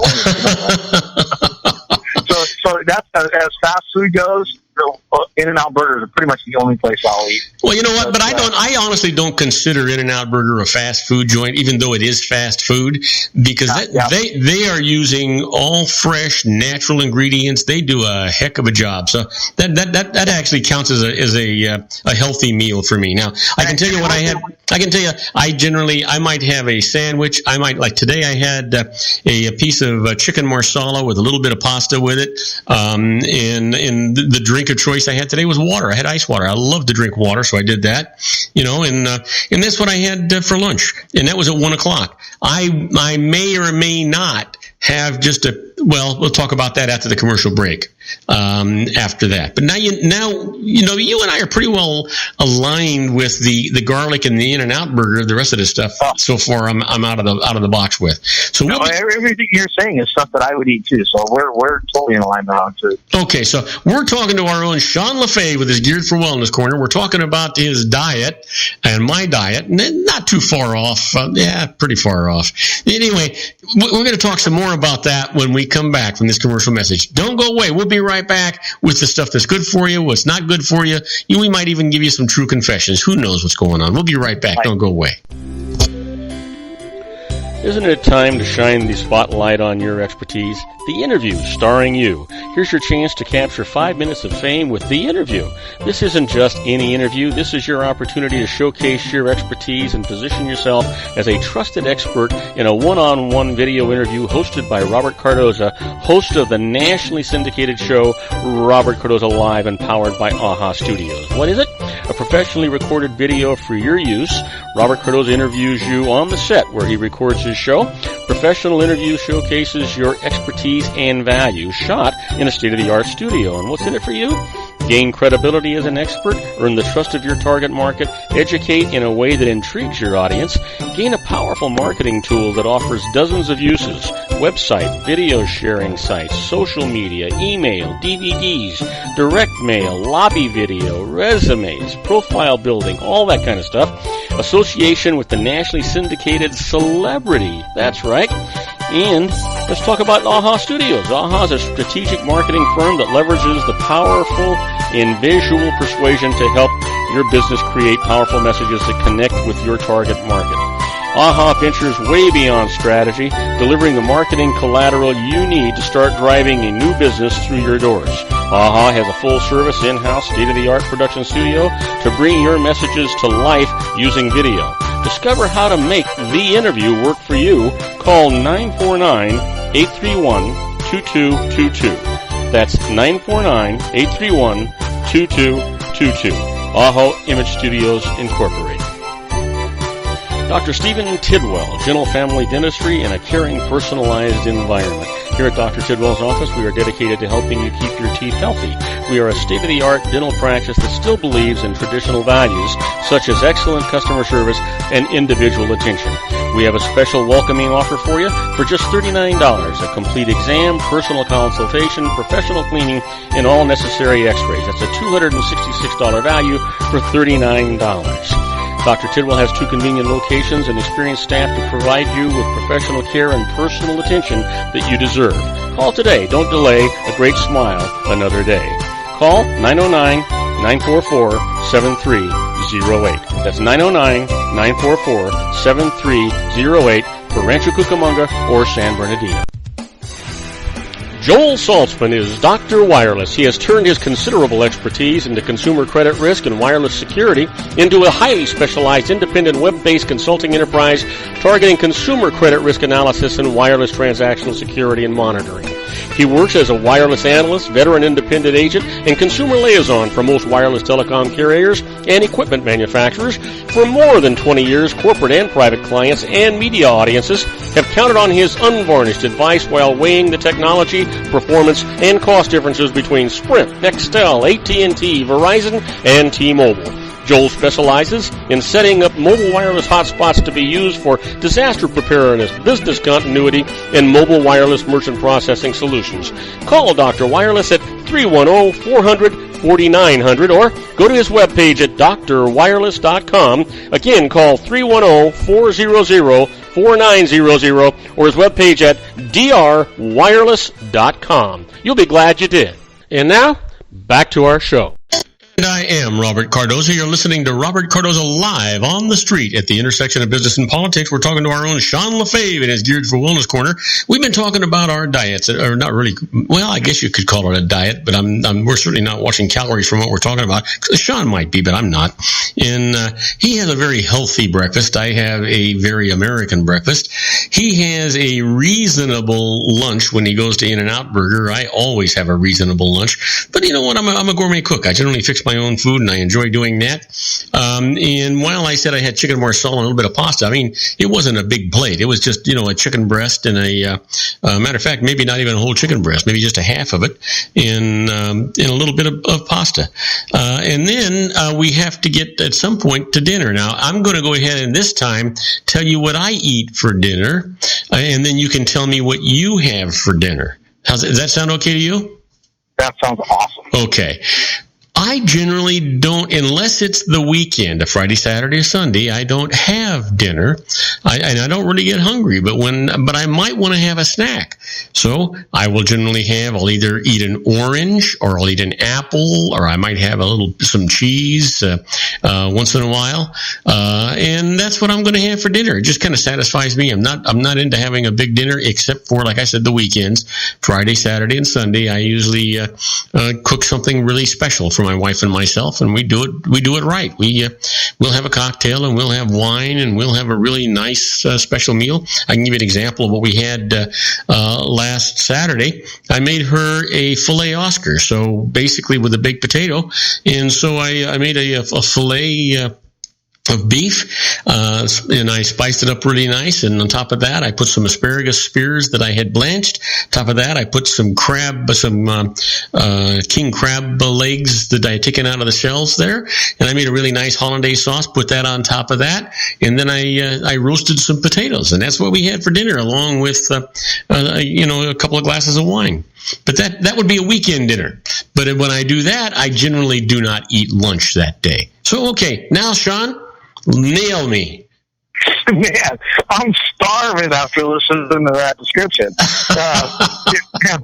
So that's as fast food goes. In-N-Out burgers are pretty much the only place I'll eat. Well, you know what? But I honestly don't consider In-N-Out burger a fast food joint, even though it is fast food, because they are using all fresh, natural ingredients. They do a heck of a job. So that actually counts as a healthy meal for me. Now, I can tell you what I had. I can tell you, I might have a sandwich. I might, like today, I had a piece of chicken marsala with a little bit of pasta with it, and the drink of choice I had today was water. I had ice water. I love to drink water, so I did that. And that's what I had for lunch, and that was at 1 o'clock. I may or may not have just we'll talk about that after the commercial break. After that, but now you and I are pretty well aligned with the garlic and the In-N-Out burger. The rest of this stuff, so far, I'm out of the box with. So everything you're saying is stuff that I would eat too. So we're totally in alignment on too. Okay, so we're talking to our own Sean LaFave with his Geared for Wellness Corner. We're talking about his diet and my diet, and not too far off. Pretty far off. Anyway, we're going to talk some more about that when we come back from this commercial message. Don't go away. We'll be right back with the stuff that's good for you, what's not good for you. We might even give you some true confessions. Who knows what's going on? We'll be right back. Don't go away. Isn't it time to shine the spotlight on your expertise? The Interview, starring you. Here's your chance to capture 5 minutes of fame with The Interview. This isn't just any interview. This is your opportunity to showcase your expertise and position yourself as a trusted expert in a one-on-one video interview hosted by Robert Cardoza, host of the nationally syndicated show Robert Cardoza Live and powered by AHA Studios. What is it? A professionally recorded video for your use. Robert Cardoza interviews you on the set where he records his show. Professional interview showcases your expertise and value, shot in a state-of-the-art studio. And what's in it for you? Gain credibility as an expert, earn the trust of your target market, educate in a way that intrigues your audience, gain a powerful marketing tool that offers dozens of uses, website, video sharing sites, social media, email, DVDs, direct mail, lobby video, resumes, profile building, all that kind of stuff. Association with the nationally syndicated celebrity. That's right. And let's talk about AHA Studios. AHA is a strategic marketing firm that leverages the powerful and visual persuasion to help your business create powerful messages that connect with your target market. AHA ventures way beyond strategy, delivering the marketing collateral you need to start driving a new business through your doors. AHA has a full-service, in-house, state-of-the-art production studio to bring your messages to life using video. Discover how to make the interview work for you. Call 949-831-2222. That's 949-831-2222. AHA Image Studios Incorporated. Dr. Stephen Tidwell, Gentle Family Dentistry in a caring, personalized environment. Here at Dr. Tidwell's office, we are dedicated to helping you keep your teeth healthy. We are a state-of-the-art dental practice that still believes in traditional values, such as excellent customer service and individual attention. We have a special welcoming offer for you for just $39, a complete exam, personal consultation, professional cleaning, and all necessary x-rays. That's a $266 value for $39. Dr. Tidwell has 2 convenient locations and experienced staff to provide you with professional care and personal attention that you deserve. Call today. Don't delay. A great smile another day. Call 909-944-7308. That's 909-944-7308 for Rancho Cucamonga or San Bernardino. Joel Saltzman is Dr. Wireless. He has turned his considerable expertise into consumer credit risk and wireless security into a highly specialized independent web-based consulting enterprise targeting consumer credit risk analysis and wireless transactional security and monitoring. He works as a wireless analyst, veteran independent agent, and consumer liaison for most wireless telecom carriers and equipment manufacturers. For more than 20 years, corporate and private clients and media audiences have counted on his unvarnished advice while weighing the technology, performance, and cost differences between Sprint, Nextel, AT&T, Verizon, and T-Mobile. Joel specializes in setting up mobile wireless hotspots to be used for disaster preparedness, business continuity, and mobile wireless merchant processing solutions. Call Dr. Wireless at 310-400-4900 or go to his webpage at drwireless.com. Again, call 310-400-4900 or his webpage at drwireless.com. You'll be glad you did. And now, back to our show. And I am Robert Cardoza. You're listening to Robert Cardoza live on the street at the intersection of business and politics. We're talking to our own Sean Lefebvre in his Geared for Wellness Corner. We've been talking about our diets, or not really. Well, I guess you could call it a diet, but we're certainly not watching calories from what we're talking about. Sean might be, but I'm not. And he has a very healthy breakfast. I have a very American breakfast. He has a reasonable lunch when he goes to In-N-Out Burger. I always have a reasonable lunch. But you know what? I'm a gourmet cook. I generally fix my own food, and I enjoy doing that. And while I said I had chicken marsala and a little bit of pasta, I mean, it wasn't a big plate. It was just, a chicken breast and a matter of fact, maybe not even a whole chicken breast, maybe just a half of it, and a little bit of pasta. And then we have to get at some point to dinner. Now, I'm going to go ahead and this time tell you what I eat for dinner, and then you can tell me what you have for dinner. Does that sound okay to you? That sounds awesome. Okay. I generally don't, unless it's the weekend, a Friday, Saturday, or Sunday, I don't have dinner. I don't really get hungry, but I might want to have a snack. So I will generally I'll either eat an orange, or I'll eat an apple, or I might have some cheese once in a while. And that's what I'm going to have for dinner. It just kind of satisfies me. I'm not into having a big dinner, except for, like I said, the weekends, Friday, Saturday, and Sunday. I usually cook something really special for my wife and myself, and we do it right. We'll have a cocktail, and we'll have wine, and we'll have a really nice special meal. I can give you an example of what we had last Saturday. I made her a filet Oscar, so basically with a baked potato, and so I made a filet of beef, and I spiced it up really nice, and on top of that, I put some asparagus spears that I had blanched. Top of that, I put some king crab legs that I had taken out of the shells there, and I made a really nice hollandaise sauce. Put that on top of that, and then I roasted some potatoes, and that's what we had for dinner, along with a couple of glasses of wine. But that would be a weekend dinner. But when I do that, I generally do not eat lunch that day. So, okay, now, Sean, nail me. Man, I'm starving after listening to that description.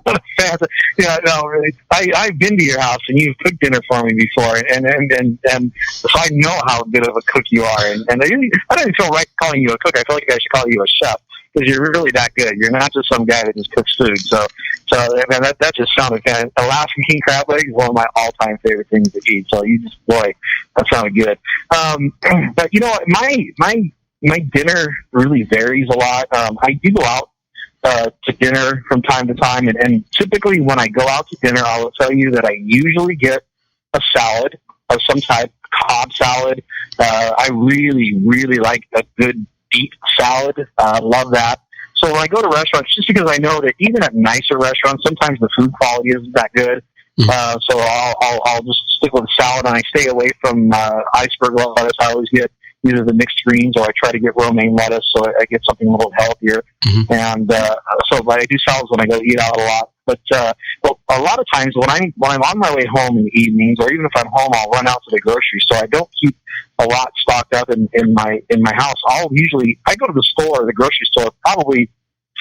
What a fantastic, really. I've been to your house and you've cooked dinner for me before, and so I know how good of a cook you are. And I don't even feel right calling you a cook. I feel like I should call you a chef, because you're really that good. You're not just some guy that just cooks food. So man, that just sounded fantastic. Alaskan king crab leg is one of my all-time favorite things to eat. So boy, that sounded good. But you know what, my dinner really varies a lot. I do go out to dinner from time to time, and typically when I go out to dinner, I will tell you that I usually get a salad of some type, Cobb salad. I really, really like a good beet salad. Love that. So when I go to restaurants, just because I know that even at nicer restaurants, sometimes the food quality isn't that good. So I'll just stick with a salad, and I stay away from iceberg lettuce. I always get either the mixed greens, or I try to get romaine lettuce, so I get something a little healthier. And so I do salads when I go eat out a lot. But a lot of times when I'm on my way home in the evenings, or even if I'm home, I'll run out to the grocery store. I don't keep a lot stocked up in my house. I go to the store, the grocery store, probably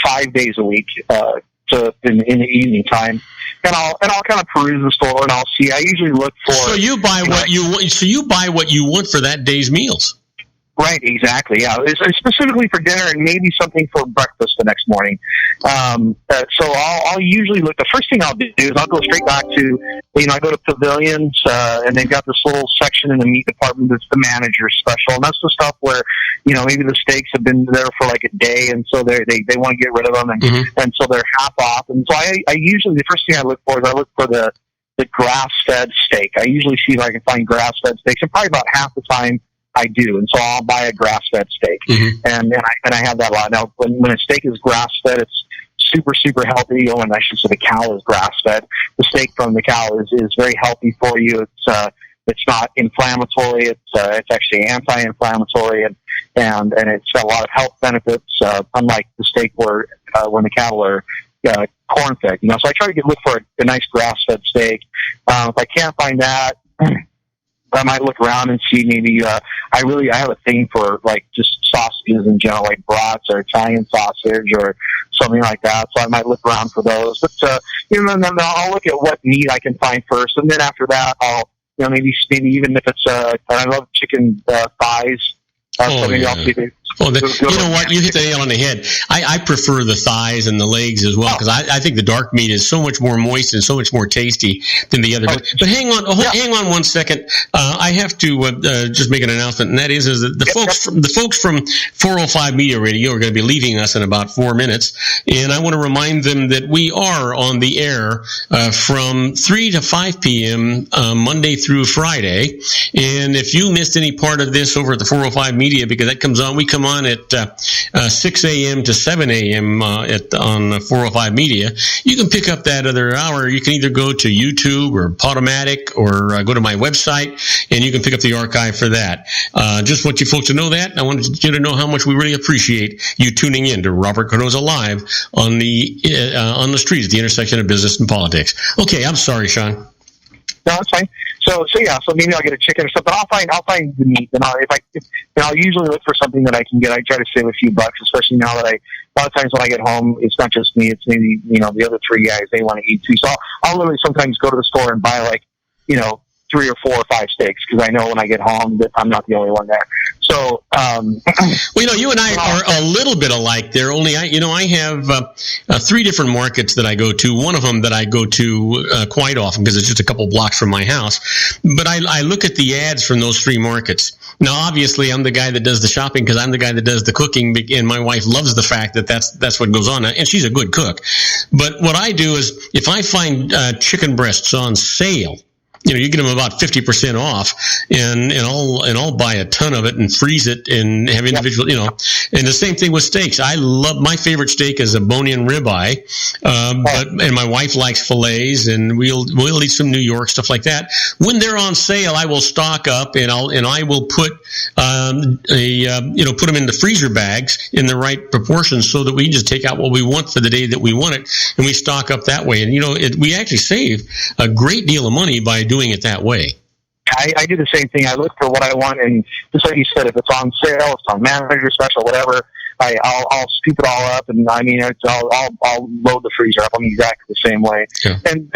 5 days a week in the evening time, and I'll kind of peruse the store, and I'll see. I usually look for. So you buy what you want. So you buy what you want for that day's meals. Right, exactly. Yeah, it's specifically for dinner and maybe something for breakfast the next morning. So I'll usually look. The first thing I'll do is I'll go straight back to, I go to Pavilions, and they've got this little section in the meat department that's the manager's special, and that's the stuff where, maybe the steaks have been there for like a day, and so they want to get rid of them, and so they're half off. And so I usually, the first thing I look for is I look for the grass-fed steak. I usually see if I can find grass-fed steaks, and probably about half the time I do, and so I'll buy a grass-fed steak, and I have that a lot. Now, when a steak is grass-fed, it's super, super healthy. And I should say the cow is grass-fed. The steak from the cow is very healthy for you. It's not inflammatory. It's actually anti-inflammatory, and it's got a lot of health benefits. Unlike the steak when the cattle are corn-fed, So I try to look for a nice grass-fed steak. If I can't find that, I might look around and see maybe I have a thing for like just sausages in general, like brats or Italian sausage or something like that. So I might look around for those. But then I'll look at what meat I can find first, and then after that I'll maybe even if it's I love chicken thighs. I'll see you know what? You hit the nail on the head. I prefer the thighs and the legs as well, because I think the dark meat is so much more moist and so much more tasty than the other. But hang on 1 second. I have to just make an announcement, and that is that the folks from 405 Media Radio are going to be leaving us in about 4 minutes, and I want to remind them that we are on the air from 3 to 5 p.m. Monday through Friday. And if you missed any part of this over at the 405 Media, because that comes on, we come on at 6 a.m. to 7 a.m. on 405 Media. You can pick up that other hour. You can either go to YouTube or Podomatic or go to my website, and you can pick up the archive for that. Just want you folks to know that. I wanted you to know how much we really appreciate you tuning in to Robert Cardoza Live on the street at the intersection of business and politics. Okay, I'm sorry, Sean. No, that's fine. So maybe I'll get a chicken or something. I'll find the meat, and I'll usually look for something that I can get. I try to save a few bucks, especially now that a lot of times when I get home, it's not just me; it's maybe the other three guys. They want to eat too, so I'll literally sometimes go to the store and buy 3 or 4 or 5 steaks, because I know when I get home that I'm not the only one there. So, you and I are a little bit alike there. Only I have 3 different markets that I go to. One of them that I go to quite often because it's just a couple blocks from my house. But I look at the ads from those 3 markets. Now, obviously, I'm the guy that does the shopping because I'm the guy that does the cooking, and my wife loves the fact that that's what goes on, and she's a good cook. But what I do is, if I find chicken breasts on sale, you get them about 50% off, and I'll buy a ton of it and freeze it and have individual, and the same thing with steaks. I love, my favorite steak is a bone-in ribeye, and my wife likes fillets, and we'll eat some New York, stuff like that. When they're on sale, I will stock up, and I will put put them in the freezer bags in the right proportions so that we can just take out what we want for the day that we want it, and we stock up that way. And we actually save a great deal of money by doing it that way. I do the same thing. I look for what I want, and just like you said, if it's on sale, if it's on manager special, whatever, I'll scoop it all up, and I'll load the freezer up. I'm exactly the same way. Yeah. And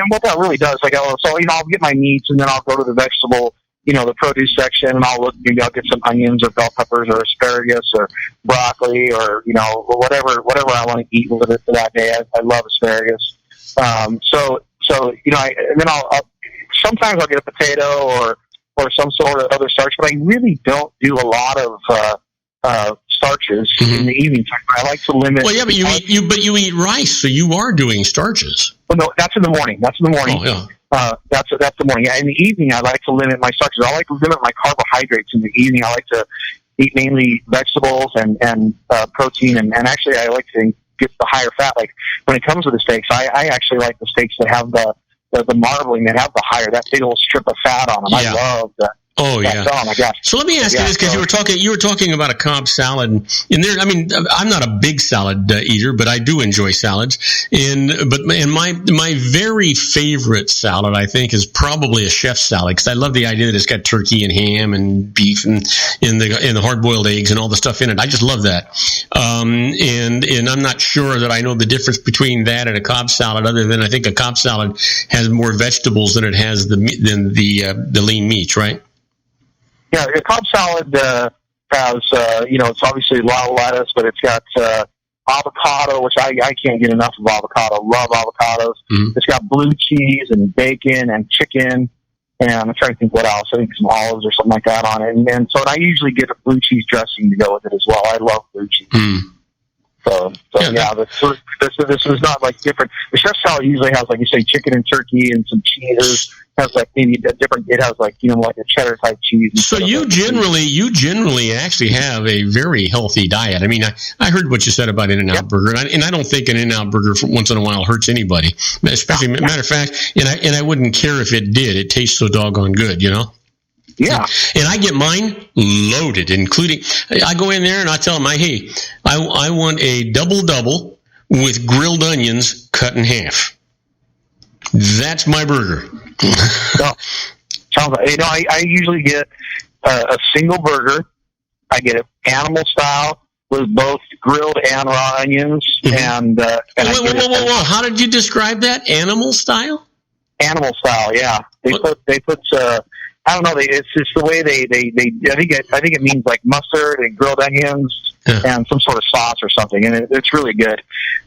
what that really does, I'll get my meats, and then I'll go to the vegetable, the produce section, and I'll get some onions or bell peppers or asparagus or broccoli or whatever I want to eat with it for that day. I love asparagus. I'll sometimes I'll get a potato or some sort of other starch, but I really don't do a lot of starches in the evening time. I like to limit. Well, yeah, but you eat rice, so you are doing starches. Well, no, that's in the morning. Oh, yeah. That's the morning. Yeah, in the evening, I like to limit my starches. I like to limit my carbohydrates in the evening. I like to eat mainly vegetables and protein, and actually I like to get the higher fat. Like when it comes to the steaks, I actually like the steaks that have the marbling, that have the higher, that big old strip of fat on them. Yeah. I love that. Oh, yeah. Oh, my gosh. So let me ask you this, because you were talking about a Cobb salad. And I'm not a big salad eater, but I do enjoy salads. But my very favorite salad, I think, is probably a chef's salad, because I love the idea that it's got turkey and ham and beef and the hard-boiled eggs and all the stuff in it. I just love that. And I'm not sure that I know the difference between that and a Cobb salad, other than I think a Cobb salad has more vegetables than it has the lean meats, right? Yeah, a Cobb salad has, it's obviously a lot of lettuce, but it's got avocado, which I can't get enough of avocado. Love avocados. Mm-hmm. It's got blue cheese and bacon and chicken, and I'm trying to think what else. I think some olives or something like that on it. And so I usually get a blue cheese dressing to go with it as well. I love blue cheese. Mm. This is not like different. The chef salad usually has, like you say, chicken and turkey and some cheeses. Has like maybe a different. It has like like a cheddar type cheese. So you generally actually have a very healthy diet. I mean, I heard what you said about In-N-Out Burger, and I don't think an In-N-Out Burger once in a while hurts anybody. Especially, matter of fact, and I wouldn't care if it did. It tastes so doggone good, Yeah. And I get mine loaded, including, I go in there and I tell them, I want a double with grilled onions cut in half. That's my burger. I usually get a single burger. I get it animal style with both grilled and raw onions. Mm-hmm. Whoa. How did you describe that? Animal style? Animal style, yeah. They put I don't know. It's just the way they. I think it means like mustard and grilled onions and some sort of sauce or something, and it's really good.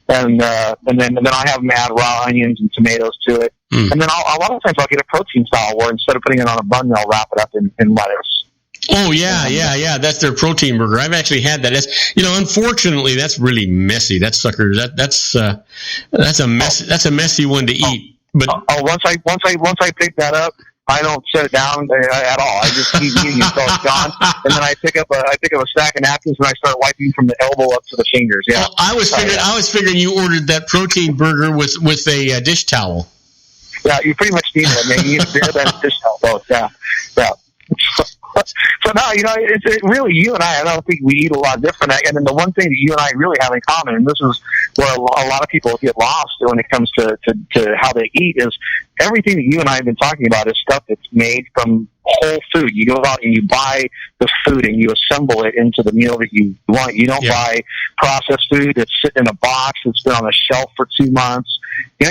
And then I have them add raw onions and tomatoes to it, and then a lot of times I'll get a protein style where instead of putting it on a bun, they'll wrap it up in lettuce. Oh yeah. That's their protein burger. I've actually had that. That's unfortunately that's really messy. That sucker. That's a mess. That's a messy one to eat. But once I pick that up, I don't set it down at all. I just keep eating until it's gone, and then I pick up a stack of napkins and I start wiping from the elbow up to the fingers. Yeah, I was figuring you ordered that protein burger with a dish towel. Yeah, you pretty much need it. I mean, you need a beer and a dish towel both. Yeah. So now, it's really you and I don't think we eat a lot different. And then the one thing that you and I really have in common, and this is where a lot of people get lost when it comes to how they eat, is everything that you and I have been talking about is stuff that's made from whole food. You go out and you buy the food and you assemble it into the meal that you want. You don't buy processed food that's sitting in a box that's been on the shelf for 2 months.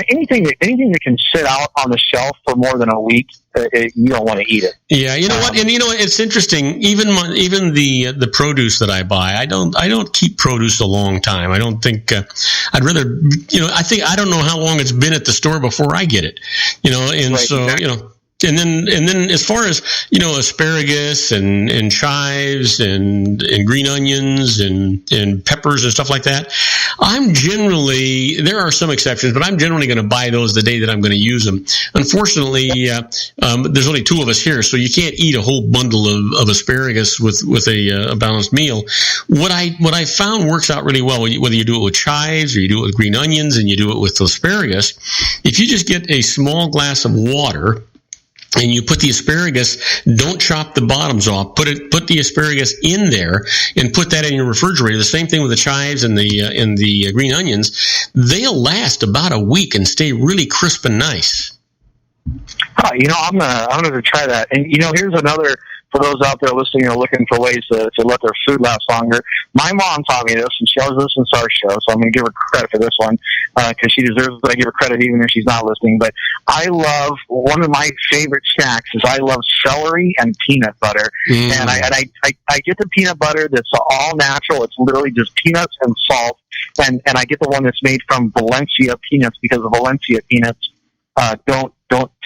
Anything that can sit out on the shelf for more than a week, you don't want to eat it. Yeah, you know what? And it's interesting. Even the produce that I buy, I don't keep produce a long time. I don't think I'd rather. I don't know how long it's been at the store before I get it. And right, so exactly. And then as far as, asparagus and chives and green onions and peppers and stuff like that, there are some exceptions, but I'm generally going to buy those the day that I'm going to use them. Unfortunately, there's only two of us here, so you can't eat a whole bundle of asparagus with a balanced meal. What I found works out really well, whether you do it with chives or you do it with green onions and you do it with asparagus, if you just get a small glass of water, and you put the asparagus, don't chop the bottoms off. Put the asparagus in there and put that in your refrigerator. The same thing with the chives and the green onions. They'll last about a week and stay really crisp and nice. I'm gonna try that. And here's another, for those out there listening who are looking for ways to let their food last longer. My mom taught me this, and she always listens to our show, so I'm going to give her credit for this one, because she deserves it. I give her credit even if she's not listening. But one of my favorite snacks is I love celery and peanut butter. And I get the peanut butter that's all natural. It's literally just peanuts and salt. And I get the one that's made from Valencia peanuts, because the Valencia peanuts don't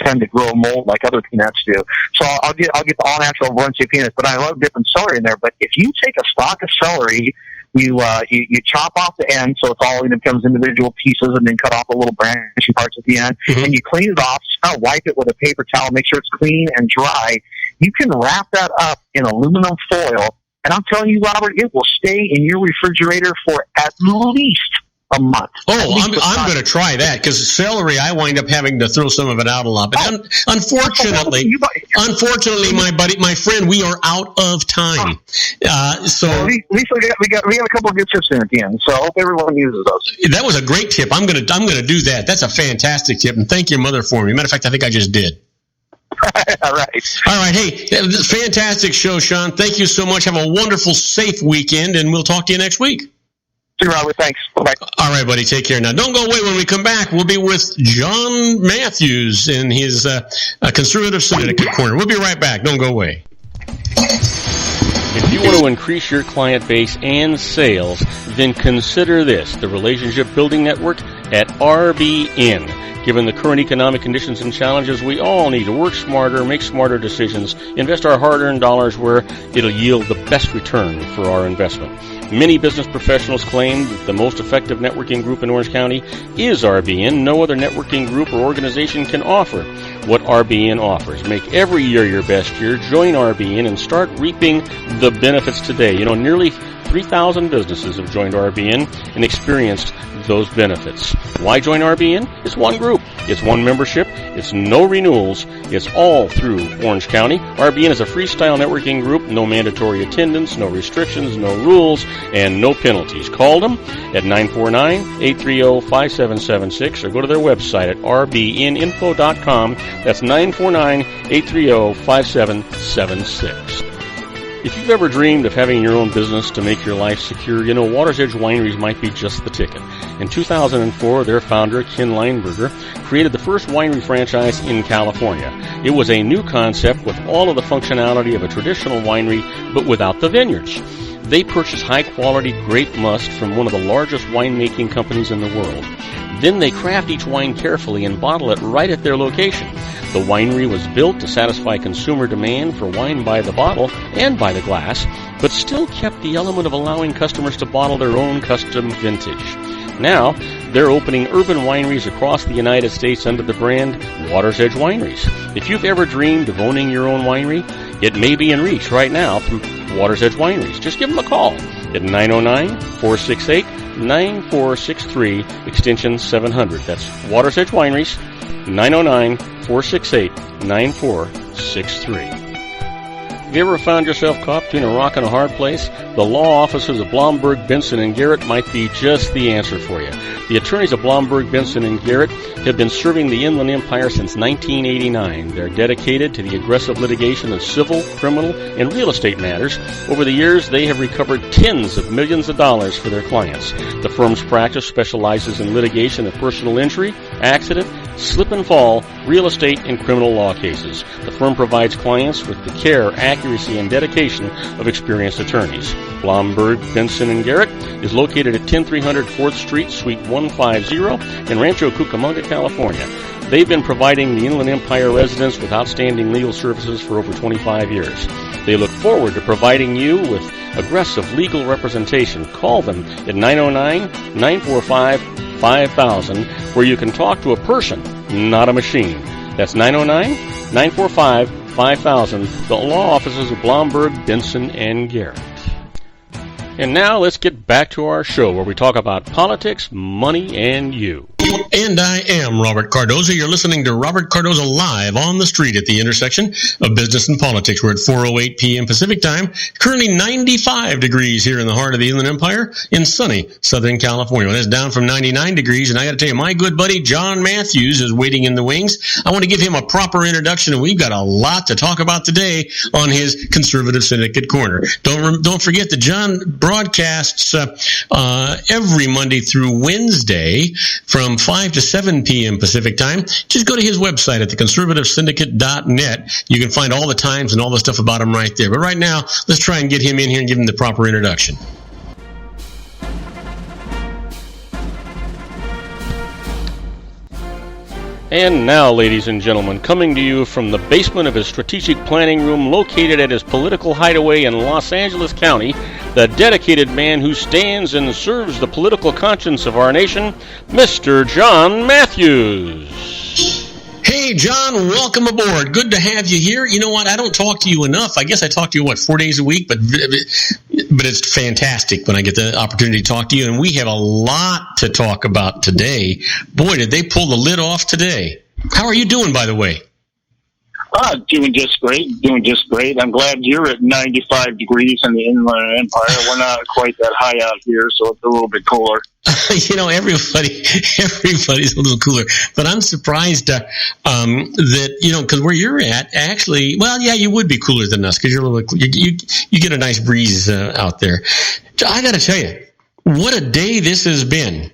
tend to grow mold like other peanuts do. So I'll get the all natural Valencia peanuts, but I love dipping celery in there. But if you take a stalk of celery, you chop off the end so it's all becomes individual pieces, and then cut off the little branching parts at the end, and you clean it off, just kind of wipe it with a paper towel, make sure it's clean and dry. You can wrap that up in aluminum foil, and I'm telling you, Robert, it will stay in your refrigerator for at least a month. Oh, I'm going to try that, because celery, I wind up having to throw some of it out a lot. But unfortunately, my friend, we are out of time. So at least we have a couple of good tips in at the end. So I hope everyone uses those. That was a great tip. I'm going to do that. That's a fantastic tip, and thank your mother for me. Matter of fact, I think I just did. All right. Hey, fantastic show, Sean. Thank you so much. Have a wonderful, safe weekend, and we'll talk to you next week. Robert, thanks. Bye-bye. All right, buddy. Take care. Now, don't go away. When we come back, we'll be with John Matthews in his Conservative Syndicate Corner. We'll be right back. Don't go away. If you want to increase your client base and sales, then consider this, the Relationship Building Network at RBN. Given the current economic conditions and challenges, we all need to work smarter, make smarter decisions, invest our hard-earned dollars where it'll yield the best return for our investment. Many business professionals claim that the most effective networking group in Orange County is RBN. No other networking group or organization can offer what RBN offers. Make every year your best year. Join RBN and start reaping the benefits today. Nearly 3,000 businesses have joined RBN and experienced those benefits. Why join RBN? It's one group. It's one membership. It's no renewals. It's all through Orange County. RBN is a freestyle networking group. No mandatory attendance, no restrictions, no rules, and no penalties. Call them at 949-830-5776 or go to their website at rbninfo.com. That's 949-830-5776. If you've ever dreamed of having your own business to make your life secure, Water's Edge Wineries might be just the ticket. In 2004, their founder, Ken Leinberger, created the first winery franchise in California. It was a new concept with all of the functionality of a traditional winery, but without the vineyards. They purchased high-quality grape must from one of the largest winemaking companies in the world. Then they craft each wine carefully and bottle it right at their location. The winery was built to satisfy consumer demand for wine by the bottle and by the glass, but still kept the element of allowing customers to bottle their own custom vintage. Now, they're opening urban wineries across the United States under the brand Water's Edge Wineries. If you've ever dreamed of owning your own winery, it may be in reach right now through Water's Edge Wineries. Just give them a call at 909-468-9463, extension 700. That's Water's Edge Wineries, 909-468-9463. Have you ever found yourself caught between a rock and a hard place? The law offices of Blomberg, Benson & Garrett might be just the answer for you. The attorneys of Blomberg, Benson & Garrett have been serving the Inland Empire since 1989. They're dedicated to the aggressive litigation of civil, criminal, and real estate matters. Over the years, they have recovered tens of millions of dollars for their clients. The firm's practice specializes in litigation of personal injury, accident, slip and fall, real estate, and criminal law cases. The firm provides clients with the care, accuracy, and dedication of experienced attorneys. Blomberg, Benson & Garrett is located at 10300 4th Street, Suite 150 in Rancho Cucamonga, California. They've been providing the Inland Empire residents with outstanding legal services for over 25 years. They look forward to providing you with aggressive legal representation. Call them at 909-945-5000, where you can talk to a person, not a machine. That's 909-945-5000, the law offices of Blomberg, Benson, and Garrett. And now let's get back to our show where we talk about politics, money, and you. And I am Robert Cardoza. You're listening to Robert Cardoza Live on the street at the intersection of business and politics. We're at 4:08 p.m. Pacific time. Currently 95 degrees here in the heart of the Inland Empire in sunny Southern California. Well, that's down from 99 degrees. And I got to tell you, my good buddy John Matthews is waiting in the wings. I want to give him a proper introduction, and we've got a lot to talk about today on his Conservative Syndicate Corner. Don't forget that John broadcasts every Monday through Wednesday from 5 to 7 p.m. Pacific time. Just go to his website at theconservativesyndicate.net. You can find all the times and all the stuff about him right there. But right now, let's try and get him in here and give him the proper introduction. And now, ladies and gentlemen, coming to you from the basement of his strategic planning room located at his political hideaway in Los Angeles County, the dedicated man who stands and serves the political conscience of our nation, Mr. John Matthews. Hey, John, welcome aboard. Good to have you here. You know what? I don't talk to you enough. I guess I talk to you, 4 days a week? But it's fantastic when I get the opportunity to talk to you. And we have a lot to talk about today. Boy, did they pull the lid off today. How are you doing, by the way? Doing just great. I'm glad you're at 95 degrees in the Inland Empire. We're not quite that high out here, so it's a little bit cooler. Everybody's a little cooler. But I'm surprised that, because where you're at, actually, well, yeah, you would be cooler than us because you get a nice breeze out there. I got to tell you, what a day this has been.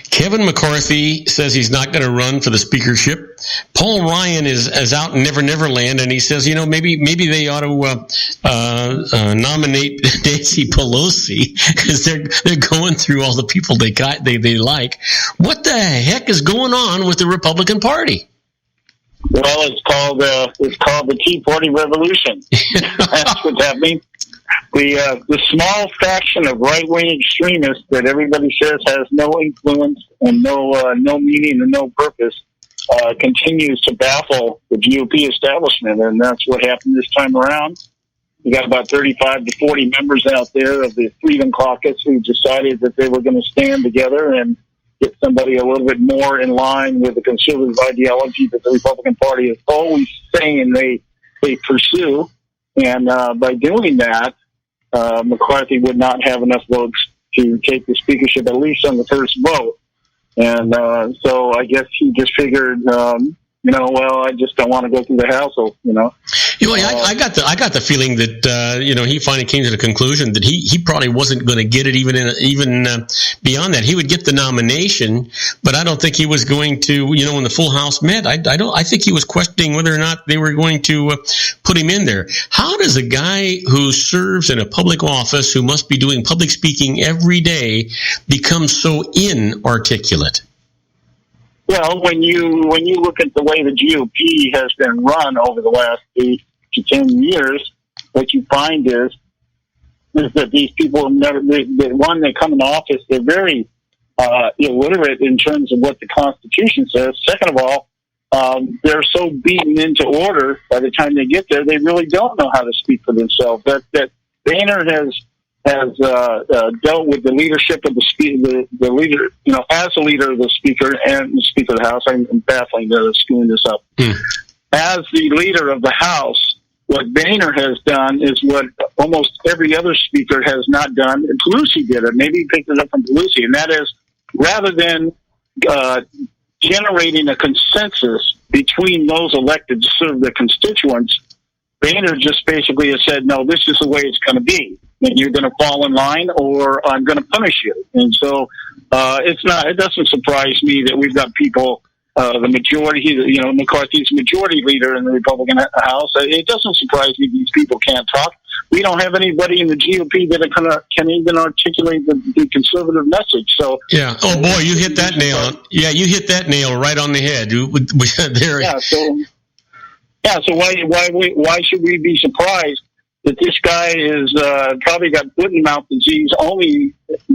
Kevin McCarthy says he's not going to run for the speakership. Paul Ryan is out in Never Land, and he says, maybe they ought to nominate Nancy Pelosi because they're going through all the people they like. What the heck is going on with the Republican Party? Well, it's called the Tea Party Revolution. That's what's happening. The small faction of right-wing extremists that everybody says has no influence and no meaning and no purpose continues to baffle the GOP establishment, and that's what happened this time around. We got about 35 to 40 members out there of the Freedom Caucus who decided that they were going to stand together and get somebody a little bit more in line with the conservative ideology that the Republican Party is always saying they pursue. And by doing that, McCarthy would not have enough votes to take the speakership, at least on the first vote. And so I guess he just figured, I just don't want to go through the hassle, I got the feeling that he finally came to the conclusion that he probably wasn't going to get it even beyond that. He would get the nomination, but I don't think he was going to. When the full House met, I think he was questioning whether or not they were going to put him in there. How does a guy who serves in a public office, who must be doing public speaking every day, become so inarticulate? Well, when you look at the way the GOP has been run over the last 8 to 10 years, what you find is that these people they come in office, they're very illiterate in terms of what the Constitution says. Second of all, they're so beaten into order by the time they get there, they really don't know how to speak for themselves. That Boehner has dealt with the leadership of the leader, as the leader of the Speaker and the Speaker of the House. I'm baffling to screwing this up. As the leader of the House, what Boehner has done is what almost every other Speaker has not done. And Pelosi did it. Maybe he picked it up from Pelosi, and that is rather than generating a consensus between those elected to serve their constituents, Boehner just basically has said, no, this is the way it's going to be. And you're going to fall in line or I'm going to punish you. And so it doesn't surprise me that we've got people, the majority, McCarthy's majority leader in the Republican House. It doesn't surprise me these people can't talk. we don't have anybody in the GOP that can even articulate the conservative message. So yeah. Oh boy, you hit that nail. Yeah, you hit that nail right on the head. There. Yeah. So why should we be surprised that this guy is probably got foot and mouth disease? The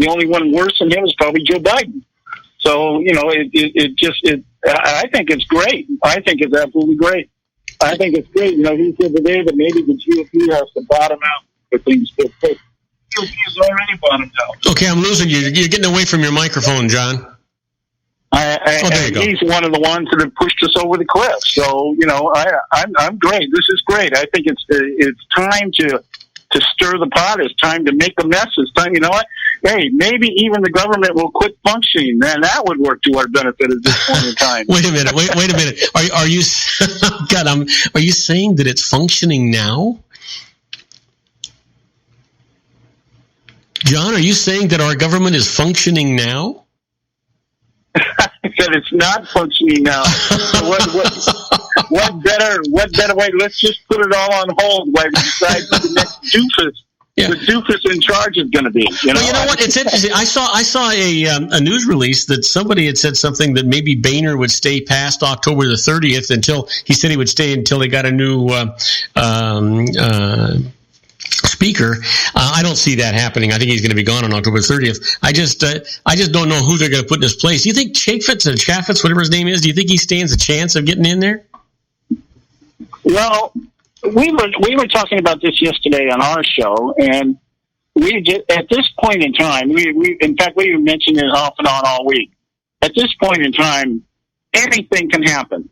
only one worse than him is probably Joe Biden. So I think it's great. I think it's absolutely great. I think it's great. He said today that maybe the GOP has to bottom out for things to fit. The GOP is already bottomed out. Okay, I'm losing you. You're getting away from your microphone, John. There you go. He's one of the ones that have pushed us over the cliff. So I'm great. This is great. I think it's time to stir the pot. It's time to make a mess. It's time. You know what? Hey, maybe even the government will quit functioning. Then that would work to our benefit at this point in time. Wait a minute. Wait a minute. Are you? God, are you saying that it's functioning now? John, are you saying that our government is functioning now? I said it's not functioning now. What better way? Let's just put it all on hold while we decide who the next doofus. Yeah. The doofus in charge is going to be. Well, you know what? It's interesting. I saw a news release that somebody had said something that maybe Boehner would stay past October the 30th until he said he would stay until they got a new speaker. I don't see that happening. I think he's going to be gone on October 30th. I just don't know who they're going to put in his place. Do you think Chaffetz, whatever his name is, do you think he stands a chance of getting in there? Well, we were talking about this yesterday on our show, and at this point in time, we in fact we mentioned it off and on all week. At this point in time, anything can happen.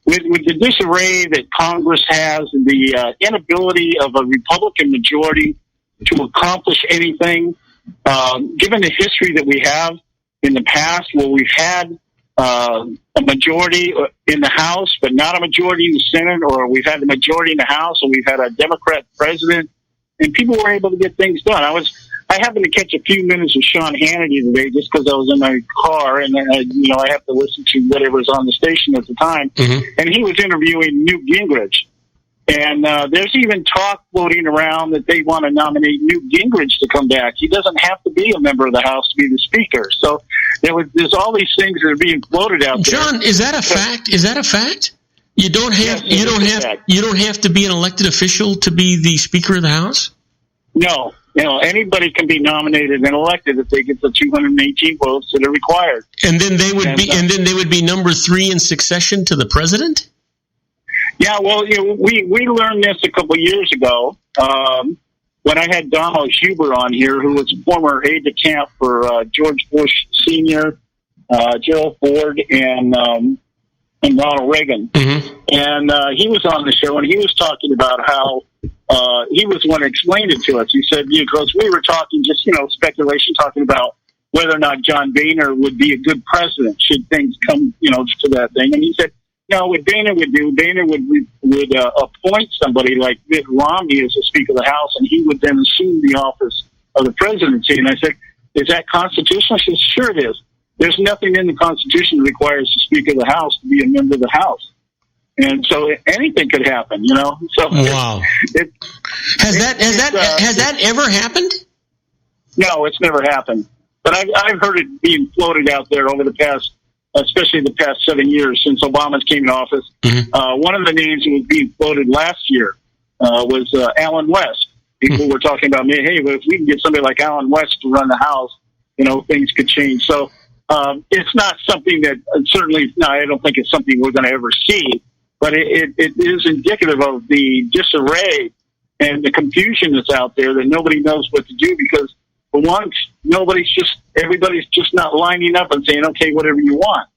With the disarray that Congress has, and the inability of a Republican majority to accomplish anything, given the history that we have in the past, where we've had a majority in the House, but not a majority in the Senate, or we've had the majority in the House, and we've had a Democrat president, and people were able to get things done. I happened to catch a few minutes of Sean Hannity today just because I was in my car, and I have to listen to whatever was on the station at the time. Mm-hmm. And he was interviewing Newt Gingrich. And there's even talk floating around that they want to nominate Newt Gingrich to come back. He doesn't have to be a member of the House to be the Speaker. So there's all these things that are being floated out there. John, is that a fact? Is that a fact? You don't have to be an elected official to be the Speaker of the House? No. Anybody can be nominated and elected if they get the 218 votes that are required. And then they would be number 3 in succession to the president? Yeah, well, we learned this a couple of years ago when I had Donald Huber on here, who was a former aide-de-camp for George Bush Sr., Gerald Ford, and Ronald Reagan. Mm-hmm. And he was on the show, and he was talking about how he was the one who explained it to us. He said, because we were talking, just, speculation, talking about whether or not John Boehner would be a good president should things come, to that thing. And he said, no, what Boehner would do, Boehner would appoint somebody like Mitt Romney as the Speaker of the House, and he would then assume the office of the presidency. And I said, is that constitutional? He said, sure it is. There's nothing in the Constitution that requires the Speaker of the House to be a member of the House. And so anything could happen, So wow. Has that ever happened? No, it's never happened. But I've heard it being floated out there over the past, especially the past 7 years since Obama came in office. Mm-hmm. One of the names that was being floated last year was Alan West. People were talking about, hey, if we can get somebody like Alan West to run the House, things could change. So it's not something that I don't think it's something we're going to ever see. But it is indicative of the disarray and the confusion that's out there that nobody knows what to do because, for once, everybody's just not lining up and saying, okay, whatever you want.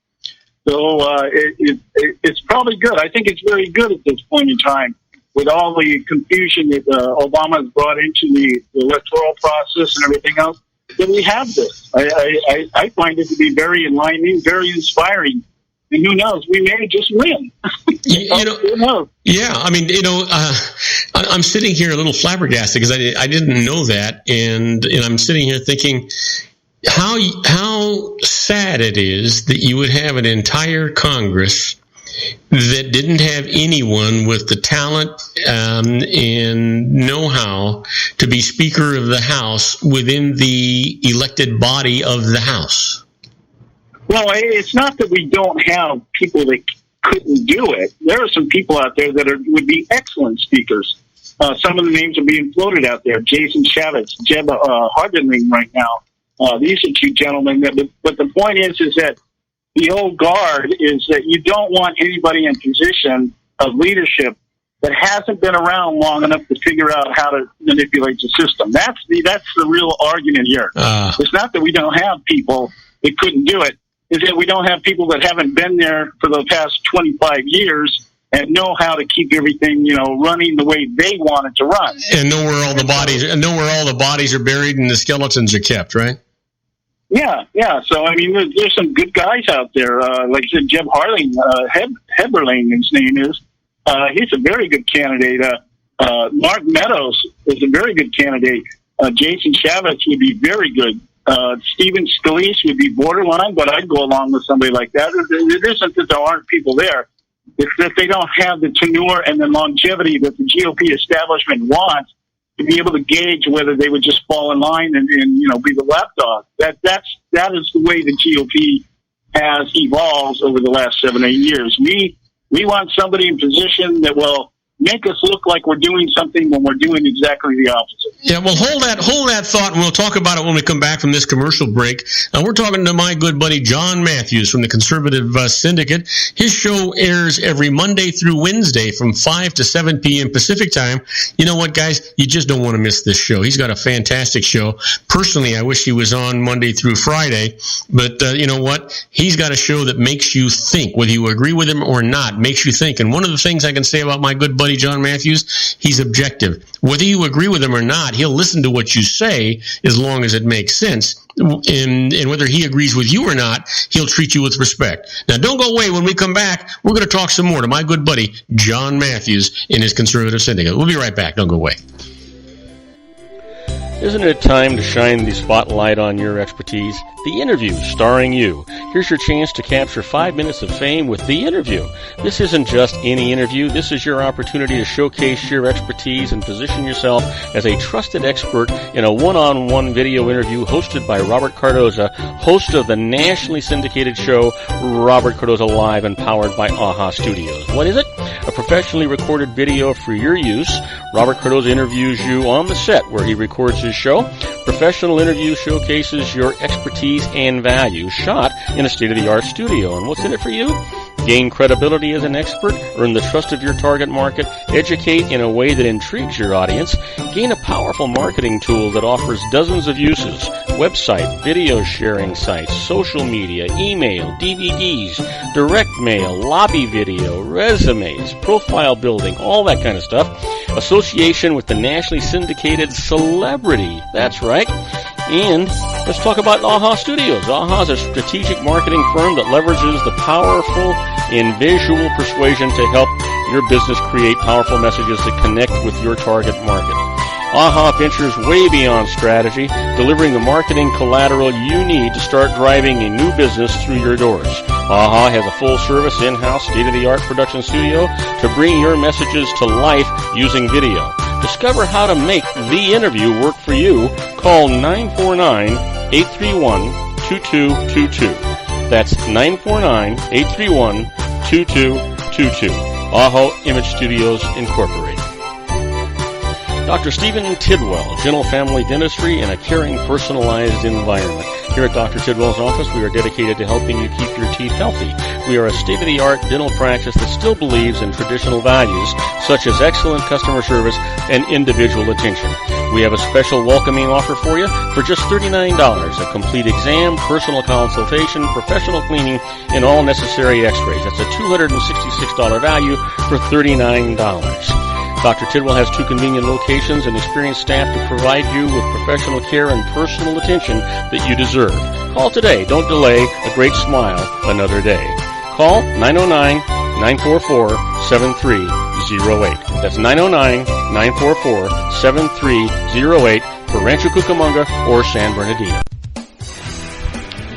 So it's probably good. I think it's very good at this point in time with all the confusion that Obama has brought into the electoral process and everything else, that we have this. I find it to be very enlightening, very inspiring. And who knows? We may just win. Who knows? Yeah, I mean, I'm sitting here a little flabbergasted because I didn't know that, and I'm sitting here thinking how sad it is that you would have an entire Congress that didn't have anyone with the talent and know-how to be Speaker of the House within the elected body of the House? Well, it's not that we don't have people that couldn't do it. There are some people out there that would be excellent speakers. Some of the names are being floated out there. Jason Chavez, Jeb Harding right now. These are two gentlemen. But the point is that the old guard is that you don't want anybody in position of leadership that hasn't been around long enough to figure out how to manipulate the system. That's the real argument here. It's not that we don't have people that couldn't do it. It's that we don't have people that haven't been there for the past 25 years and know how to keep everything, running the way they want it to run. And know where all the bodies are buried and the skeletons are kept, right? Yeah. So, there's some good guys out there. Like I said, Jeb Harding, Heberling, his name is. He's a very good candidate. Mark Meadows is a very good candidate. Jason Chavez would be very good. Stephen Scalise would be borderline, but I'd go along with somebody like that. It isn't that there aren't people there. It's that they don't have the tenure and the longevity that the GOP establishment wants to be able to gauge whether they would just fall in line and be the lapdog. That is the way the GOP has evolved over the last 7 or 8 years. We want somebody in position that will make us look like we're doing something when we're doing exactly the opposite. Yeah, well, hold that thought, and we'll talk about it when we come back from this commercial break. We're talking to my good buddy John Matthews from the Conservative Syndicate. His show airs every Monday through Wednesday from 5 to 7 p.m. Pacific time. You know what, guys? You just don't want to miss this show. He's got a fantastic show. Personally, I wish he was on Monday through Friday, but you know what? He's got a show that makes you think, whether you agree with him or not, makes you think. And one of the things I can say about my good buddy John Matthews, he's objective. Whether you agree with him or not, he'll listen to what you say as long as it makes sense. And whether he agrees with you or not, he'll treat you with respect. Now, don't go away. When we come back, we're going to talk some more to my good buddy John Matthews in his Conservative Syndicate. We'll be right back. Don't go away. Isn't it time to shine the spotlight on your expertise? The Interview, starring you. Here's your chance to capture 5 minutes of fame with The Interview. This isn't just any interview. This is your opportunity to showcase your expertise and position yourself as a trusted expert in a one-on-one video interview hosted by Robert Cardoza, host of the nationally syndicated show Robert Cardoza Live and powered by AHA Studios. What is it? A professionally recorded video for your use. Robert Cardoza interviews you on the set where he records his show. Professional interview showcases your expertise and value, shot in a state-of-the-art studio. And what's in it for you? Gain credibility as an expert, earn the trust of your target market, educate in a way that intrigues your audience, gain a powerful marketing tool that offers dozens of uses, website, video sharing sites, social media, email, DVDs, direct mail, lobby video, resumes, profile building, all that kind of stuff. Association with the nationally syndicated celebrity. That's right. And let's talk about AHA Studios. AHA is a strategic marketing firm that leverages the powerful and visual persuasion to help your business create powerful messages that connect with your target market. AHA ventures way beyond strategy, delivering the marketing collateral you need to start driving a new business through your doors. AHA has a full-service, in-house, state-of-the-art production studio to bring your messages to life using video. Discover how to make The Interview work for you. Call 949-831-2222. That's 949-831-2222. AHA Image Studios, Incorporated. Dr. Stephen Tidwell, Gentle Family Dentistry in a caring, personalized environment. Here at Dr. Tidwell's office, we are dedicated to helping you keep your teeth healthy. We are a state-of-the-art dental practice that still believes in traditional values, such as excellent customer service and individual attention. We have a special welcoming offer for you for just $39, a complete exam, personal consultation, professional cleaning, and all necessary x-rays. That's a $266 value for $39. Dr. Tidwell has 2 convenient locations and experienced staff to provide you with professional care and personal attention that you deserve. Call today. Don't delay. A great smile another day. Call 909-944-7308. That's 909-944-7308 for Rancho Cucamonga or San Bernardino.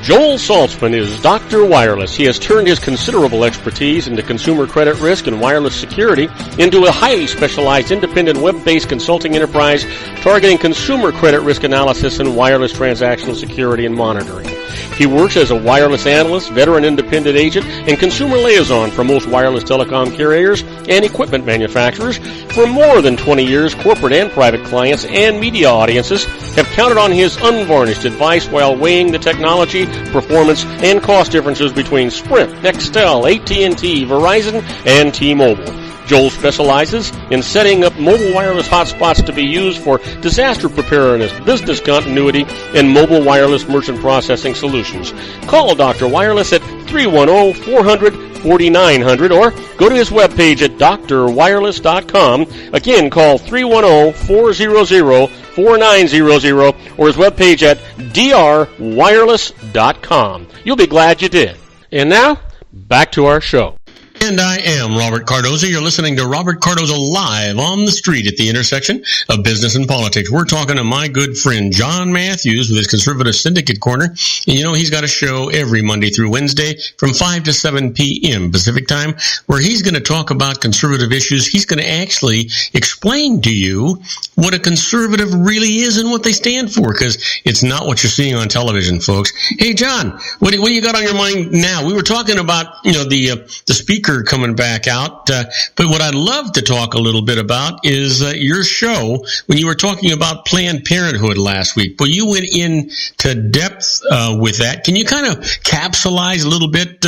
Joel Saltzman is Dr. Wireless. He has turned his considerable expertise into consumer credit risk and wireless security into a highly specialized independent web-based consulting enterprise targeting consumer credit risk analysis and wireless transactional security and monitoring. He works as a wireless analyst, veteran independent agent, and consumer liaison for most wireless telecom carriers and equipment manufacturers. For more than 20 years, corporate and private clients and media audiences have counted on his unvarnished advice while weighing the technology, performance, and cost differences between Sprint, Nextel, AT&T, Verizon, and T-Mobile. Joel specializes in setting up mobile wireless hotspots to be used for disaster preparedness, business continuity, and mobile wireless merchant processing solutions. Call Dr. Wireless at 310-400-4900 or go to his webpage at drwireless.com. Again, call 310-400-4900 or his webpage at drwireless.com. You'll be glad you did. And now, back to our show. And I am Robert Cardoza. You're listening to Robert Cardoza live on the street at the intersection of business and politics. We're talking to my good friend John Matthews with his Conservative Syndicate Corner. And you know, he's got a show every Monday through Wednesday from 5 to 7 p.m. Pacific time where he's going to talk about conservative issues. He's going to actually explain to you what a conservative really is and what they stand for, because it's not what you're seeing on television, folks. Hey, John, what do you got on your mind now? We were talking about, the speaker coming back out. But what I'd love to talk a little bit about is your show when you were talking about Planned Parenthood last week. But you went into depth with that. Can you kind of capsulize a little bit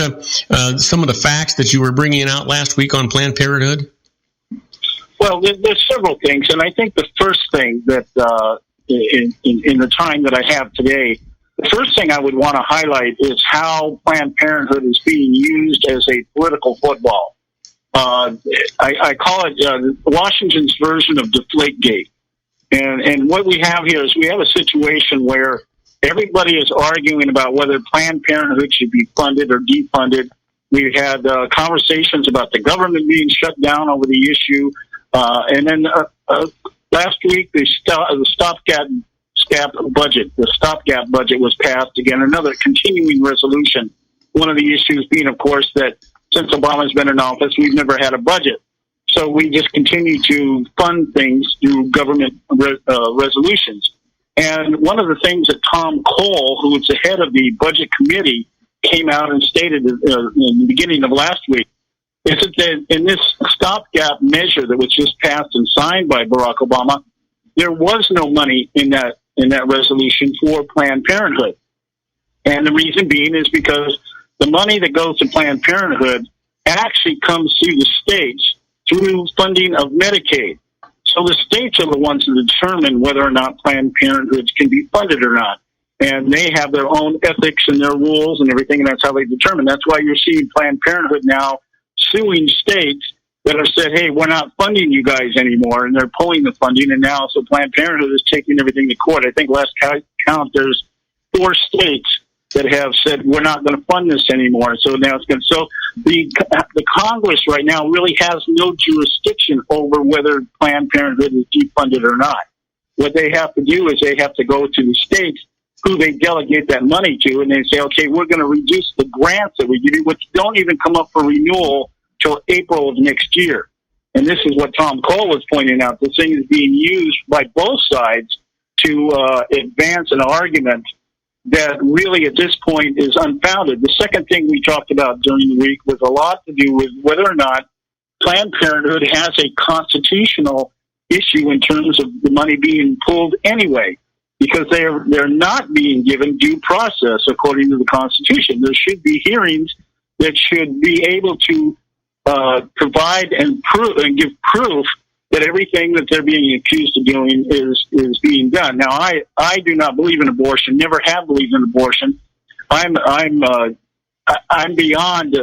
some of the facts that you were bringing out last week on Planned Parenthood? Well, there's several things, and I think the first thing that in the time that I have today, the first thing I would want to highlight is how Planned Parenthood is being used as a political football. I call it Washington's version of Deflategate. And what we have here is we have a situation where everybody is arguing about whether Planned Parenthood should be funded or defunded. We've had conversations about the government being shut down over the issue. And then last week, the stopgap budget was passed again, another continuing resolution. One of the issues being, of course, that since Obama's been in office, we've never had a budget. So we just continue to fund things through government resolutions. And one of the things that Tom Cole, who was the head of the budget committee, came out and stated in the beginning of last week, is that in this stopgap measure that was just passed and signed by Barack Obama, there was no money in that resolution for Planned Parenthood. And the reason being is because the money that goes to Planned Parenthood actually comes through the states through funding of Medicaid. So the states are the ones that determine whether or not Planned Parenthood can be funded or not. And they have their own ethics and their rules and everything, and that's how they determine. That's why you're seeing Planned Parenthood now suing states that have said, hey, we're not funding you guys anymore, and they're pulling the funding, and now so Planned Parenthood is taking everything to court. I think last count, there's 4 states that have said we're not going to fund this anymore. So now it's going. So the Congress right now really has no jurisdiction over whether Planned Parenthood is defunded or not. What they have to do is they have to go to the states who they delegate that money to, and they say, okay, we're going to reduce the grants that we give you, which don't even come up for renewal till April of next year. And this is what Tom Cole was pointing out. This thing is being used by both sides to advance an argument that really at this point is unfounded. The second thing we talked about during the week was a lot to do with whether or not Planned Parenthood has a constitutional issue in terms of the money being pulled anyway, because they're not being given due process according to the Constitution. There should be hearings that should be able to provide and give proof that everything that they're being accused of doing is being done. Now, I do not believe in abortion. Never have believed in abortion. I'm beyond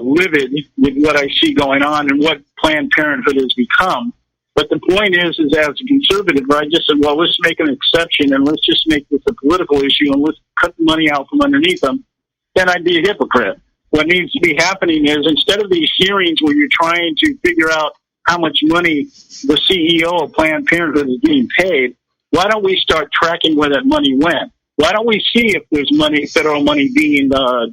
livid with what I see going on and what Planned Parenthood has become. But the point is as a conservative, I just said, well, let's make an exception and let's just make this a political issue and let's cut the money out from underneath them. Then I'd be a hypocrite. What needs to be happening is instead of these hearings where you're trying to figure out how much money the CEO of Planned Parenthood is being paid, why don't we start tracking where that money went? Why don't we see if there's federal money being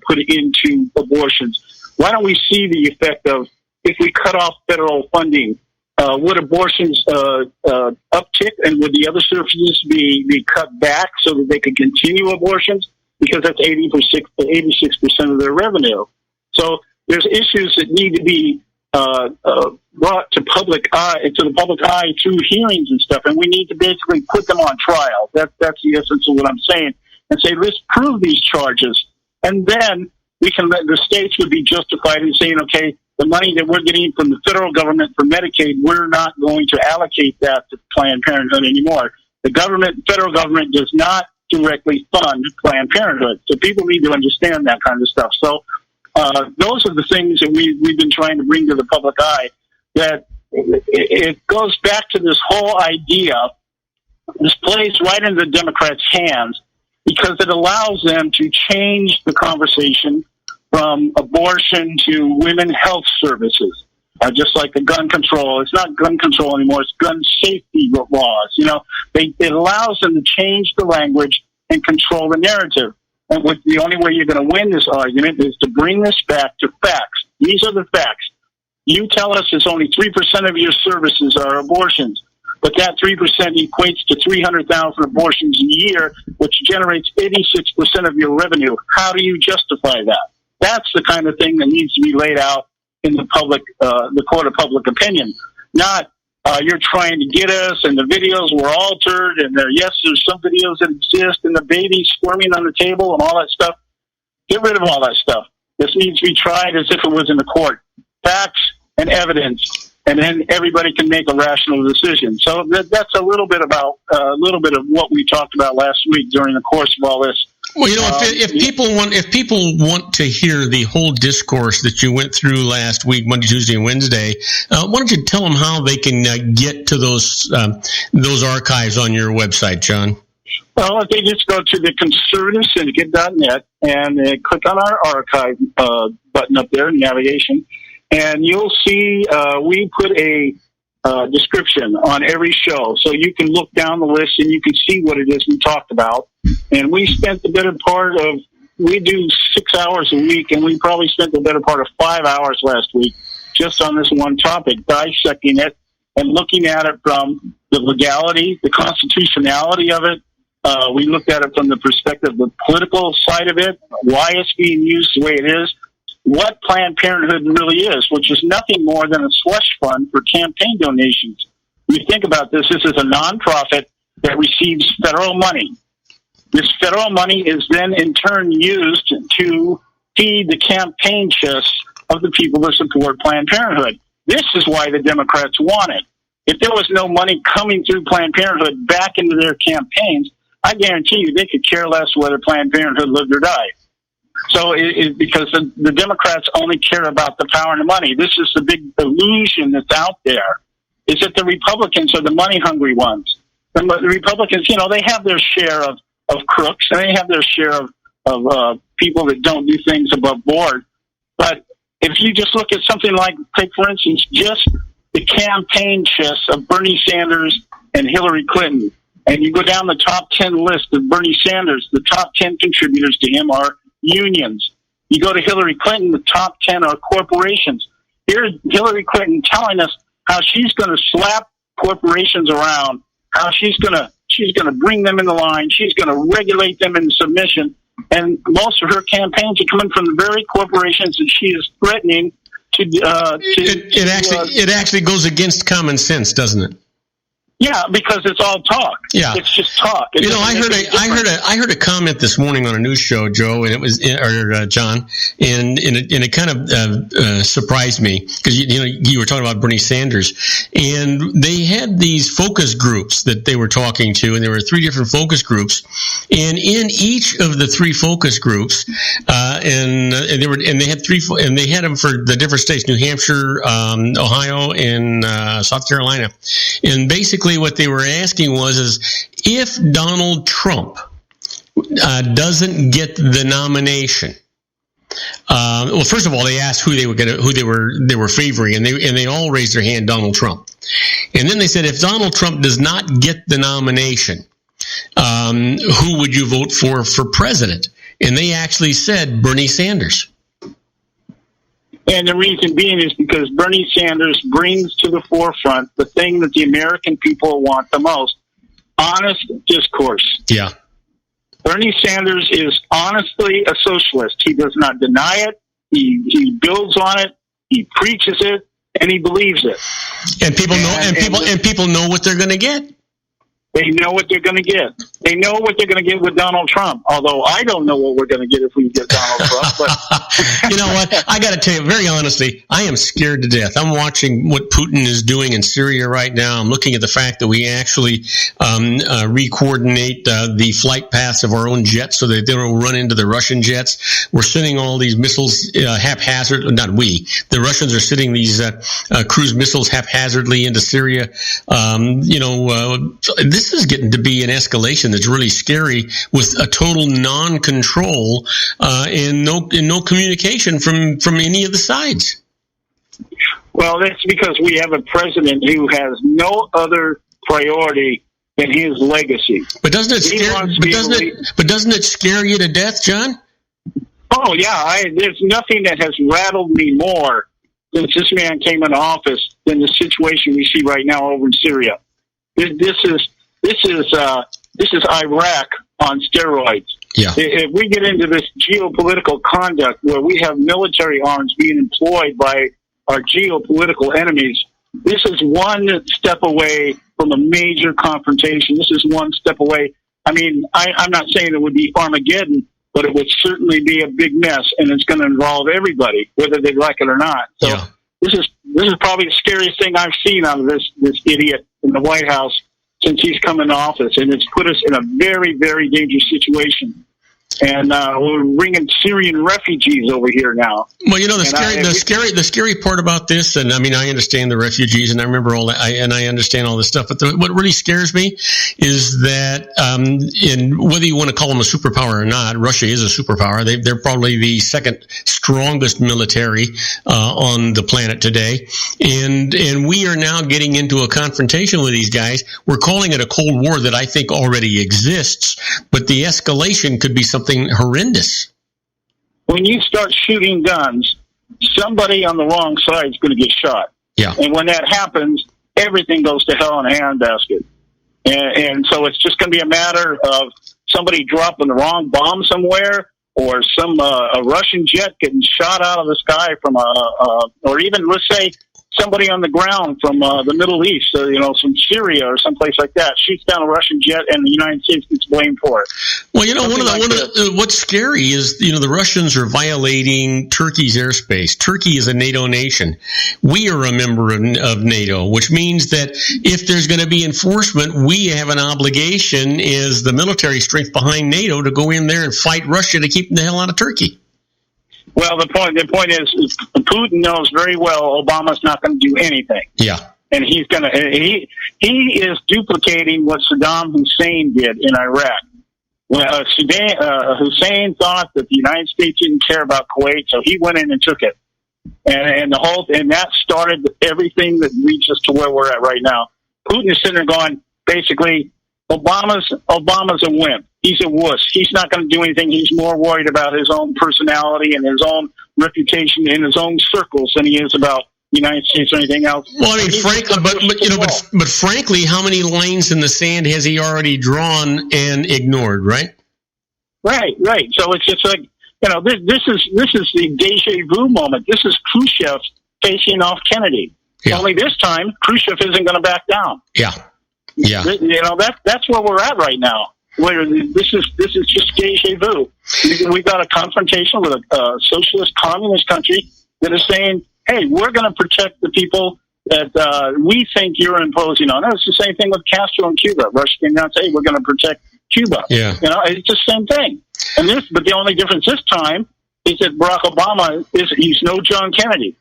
put into abortions? Why don't we see the effect of if we cut off federal funding? Would abortions uptick, and would the other services be cut back so that they could continue abortions? Because that's 86% of their revenue. So there's issues that need to be brought to the public eye through hearings and stuff, and we need to basically put them on trial. That's the essence of what I'm saying, and say, let's prove these charges, and then the states would be justified in saying, okay, the money that we're getting from the federal government for Medicaid, we're not going to allocate that to Planned Parenthood anymore. The federal government does not directly fund Planned Parenthood, so people need to understand that kind of stuff. So those are the things that we've been trying to bring to the public eye, that it goes back to this whole idea. This plays right into the Democrats' hands because it allows them to change the conversation from abortion to women health services, just like the gun control. It's not gun control anymore. It's gun safety laws. It allows them to change the language and control the narrative. And the only way you're going to win this argument is to bring this back to facts. These are the facts. You tell us it's only 3% of your services are abortions, but that 3% equates to 300,000 abortions a year, which generates 86% of your revenue. How do you justify that? That's the kind of thing that needs to be laid out in the court of public opinion. Not you're trying to get us, and the videos were altered, and there's some videos that exist, and the baby's squirming on the table and all that stuff. Get rid of all that stuff. This needs to be tried as if it was in the court. Facts and evidence, and then everybody can make a rational decision. So that's a little bit of what we talked about last week during the course of all this. Well, if people want to hear the whole discourse that you went through last week, Monday, Tuesday, and Wednesday, why don't you tell them how they can get to those archives on your website, John? Well, if they just go to the conservativesyndicate.net and click on our archive button up there in navigation, and you'll see we put a description on every show, so you can look down the list and you can see what it is we talked about. And we spent the better part of, we do 6 hours a week, and we probably spent the better part of 5 hours last week just on this one topic, dissecting it and looking at it from the legality, the constitutionality of it. We looked at it from the perspective of the political side of it, why it's being used the way it is, what Planned Parenthood really is, which is nothing more than a slush fund for campaign donations. When you think about this is a nonprofit that receives federal money. This federal money is then in turn used to feed the campaign chests of the people that support Planned Parenthood. This is why the Democrats want it. If there was no money coming through Planned Parenthood back into their campaigns, I guarantee you they could care less whether Planned Parenthood lived or died. So because the Democrats only care about the power and the money. This is the big illusion that's out there, is that the Republicans are the money-hungry ones. The Republicans, they have their share of crooks, and they have their share of people that don't do things above board. But if you just look at something like, take for instance, just the campaign chests of Bernie Sanders and Hillary Clinton, and you go down the top 10 list of Bernie Sanders, the top 10 contributors to him are unions. You go to Hillary Clinton, the top 10 are corporations. Here's Hillary Clinton telling us how she's going to slap corporations around, how she's going to bring them in the line, she's going to regulate them in submission, and most of her campaigns are coming from the very corporations that she is threatening to. It actually goes against common sense, doesn't it? Yeah, because it's all talk. Yeah, it's just talk. I heard a comment this morning on a news show, Joe, and it was John, and it kind of surprised me because you were talking about Bernie Sanders, and they had these focus groups that they were talking to, and there were 3 different focus groups, and in each of the 3 focus groups, and they had them for the different states: New Hampshire, Ohio, and South Carolina, and basically what they were asking was if Donald Trump doesn't get the nomination. Well, first of all, they asked who they were favoring, and they all raised their hand, Donald Trump. And then they said if Donald Trump does not get the nomination, who would you vote for president? And they actually said Bernie Sanders. And the reason being is because Bernie Sanders brings to the forefront the thing that the American people want the most, honest discourse. Yeah. Bernie Sanders is honestly a socialist. He does not deny it. He builds on it. He preaches it, and he believes it. And people know, people know what they're going to get. They know what they're going to get. They know what they're going to get with Donald Trump. Although I don't know what we're going to get if we get Donald Trump. But you know what? I got to tell you, very honestly, I am scared to death. I'm watching what Putin is doing in Syria right now. I'm looking at the fact that we actually re-coordinate the flight paths of our own jets so that they don't run into the Russian jets. We're sending all these missiles haphazard. Not we. The Russians are sending these cruise missiles haphazardly into Syria. This is getting to be an escalation that's really scary, with a total non-control and no communication from any of the sides. Well, that's because we have a president who has no other priority than his legacy. But doesn't it scare you to death, John? Oh yeah, there's nothing that has rattled me more since this man came into office than the situation we see right now over in Syria. This is Iraq on steroids. Yeah. If we get into this geopolitical conduct where we have military arms being employed by our geopolitical enemies, this is one step away from a major confrontation. This is one step away. I mean, I'm not saying it would be Armageddon, but it would certainly be a big mess, and it's going to involve everybody, whether they like it or not. So yeah. This is probably the scariest thing I've seen out of this idiot in the White House since he's come into office, and it's put us in a very, very dangerous situation. And we're bringing Syrian refugees over here now. Well, the scary part about this, and I mean, I understand the refugees, and I remember all that, and I understand all this stuff. But what really scares me is that, in whether you want to call them a superpower or not, Russia is a superpower. They're probably the second strongest military on the planet today, and we are now getting into a confrontation with these guys. We're calling it a Cold War that I think already exists, but the escalation could be something horrendous. When you start shooting guns, somebody on the wrong side is going to get shot. Yeah. And when that happens, everything goes to hell in a handbasket. And so it's just going to be a matter of somebody dropping the wrong bomb somewhere, or a Russian jet getting shot out of the sky from or even, let's say, somebody on the ground from the Middle East, from Syria or someplace like that, shoots down a Russian jet, and the United States gets blamed for it. Well, what's scary is, the Russians are violating Turkey's airspace. Turkey is a NATO nation. We are a member of NATO, which means that if there's going to be enforcement, we have an obligation as the military strength behind NATO to go in there and fight Russia to keep them the hell out of Turkey. Well, the point is Putin knows very well Obama's not going to do anything. Yeah. And he is duplicating what Saddam Hussein did in Iraq. When Hussein thought that the United States didn't care about Kuwait, so he went in and took it. And that started everything that leads us to where we're at right now. Putin is sitting there going, basically, Obama's a wimp. He's a wuss. He's not going to do anything. He's more worried about his own personality and his own reputation in his own circles than he is about the United States or anything else. Well, I mean, but frankly, how many lines in the sand has he already drawn and ignored? Right. Right. So it's just like, this is the deja vu moment. This is Khrushchev facing off Kennedy. Yeah. Only this time, Khrushchev isn't going to back down. Yeah. That's where we're at right now. Where this is just deja vu. We've got a confrontation with a socialist communist country that is saying, "Hey, we're going to protect the people that we think you're imposing on." It's the same thing with Castro in Cuba. Russia came down and said, "Hey, we're going to protect Cuba." Yeah. It's the same thing. But the only difference this time is that Barack Obama he's no John Kennedy.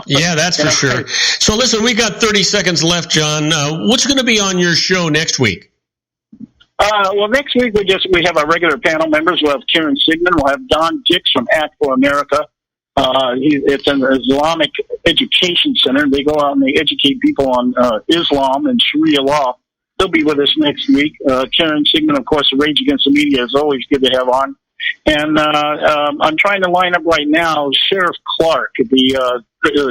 Yeah, that's for sure. So listen, we got 30 seconds left, John. What's going to be on your show next week? Well, next week we have our regular panel members. We'll have Karen Sigmund. We'll have Don Dix from Act for America. It's an Islamic education center. They go out and they educate people on Islam and Sharia law. He'll be with us next week. Karen Sigmund, of course, Rage Against the Media is always good to have on. And I'm trying to line up right now Sheriff Clark, the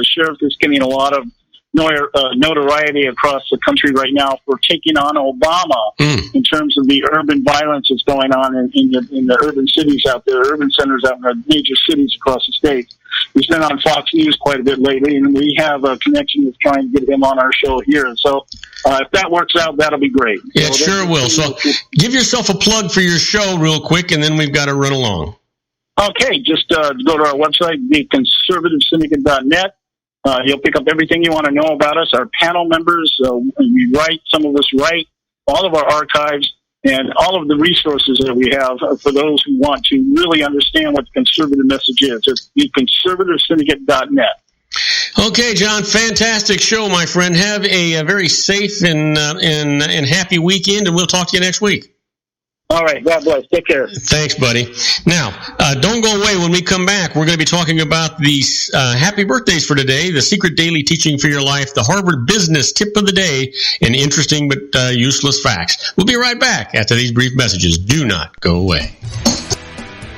sheriff that's getting a lot of notoriety across the country right now for taking on Obama in terms of the urban violence that's going on in the urban cities out there, urban centers out in the major cities across the state. He's been on Fox News quite a bit lately, and we have a connection with trying to get him on our show here. So if that works out, that'll be great. Yeah, it sure will. So give yourself a plug for your show real quick, and then we've got to run along. Okay, just go to our website, theconservativesyndicate.net. You'll pick up everything you want to know about us, our panel members. We write, some of us write, all of our archives, and all of the resources that we have for those who want to really understand what the conservative message is. It's theconservativesyndicate.net. Okay, John, fantastic show, my friend. Have a very safe and happy weekend, and we'll talk to you next week. All right. God bless. Take care. Thanks, buddy. Now, don't go away. When we come back, we're going to be talking about these happy birthdays for today, the secret daily teaching for your life, the Harvard Business Tip of the Day, and interesting but useless facts. We'll be right back after these brief messages. Do not go away.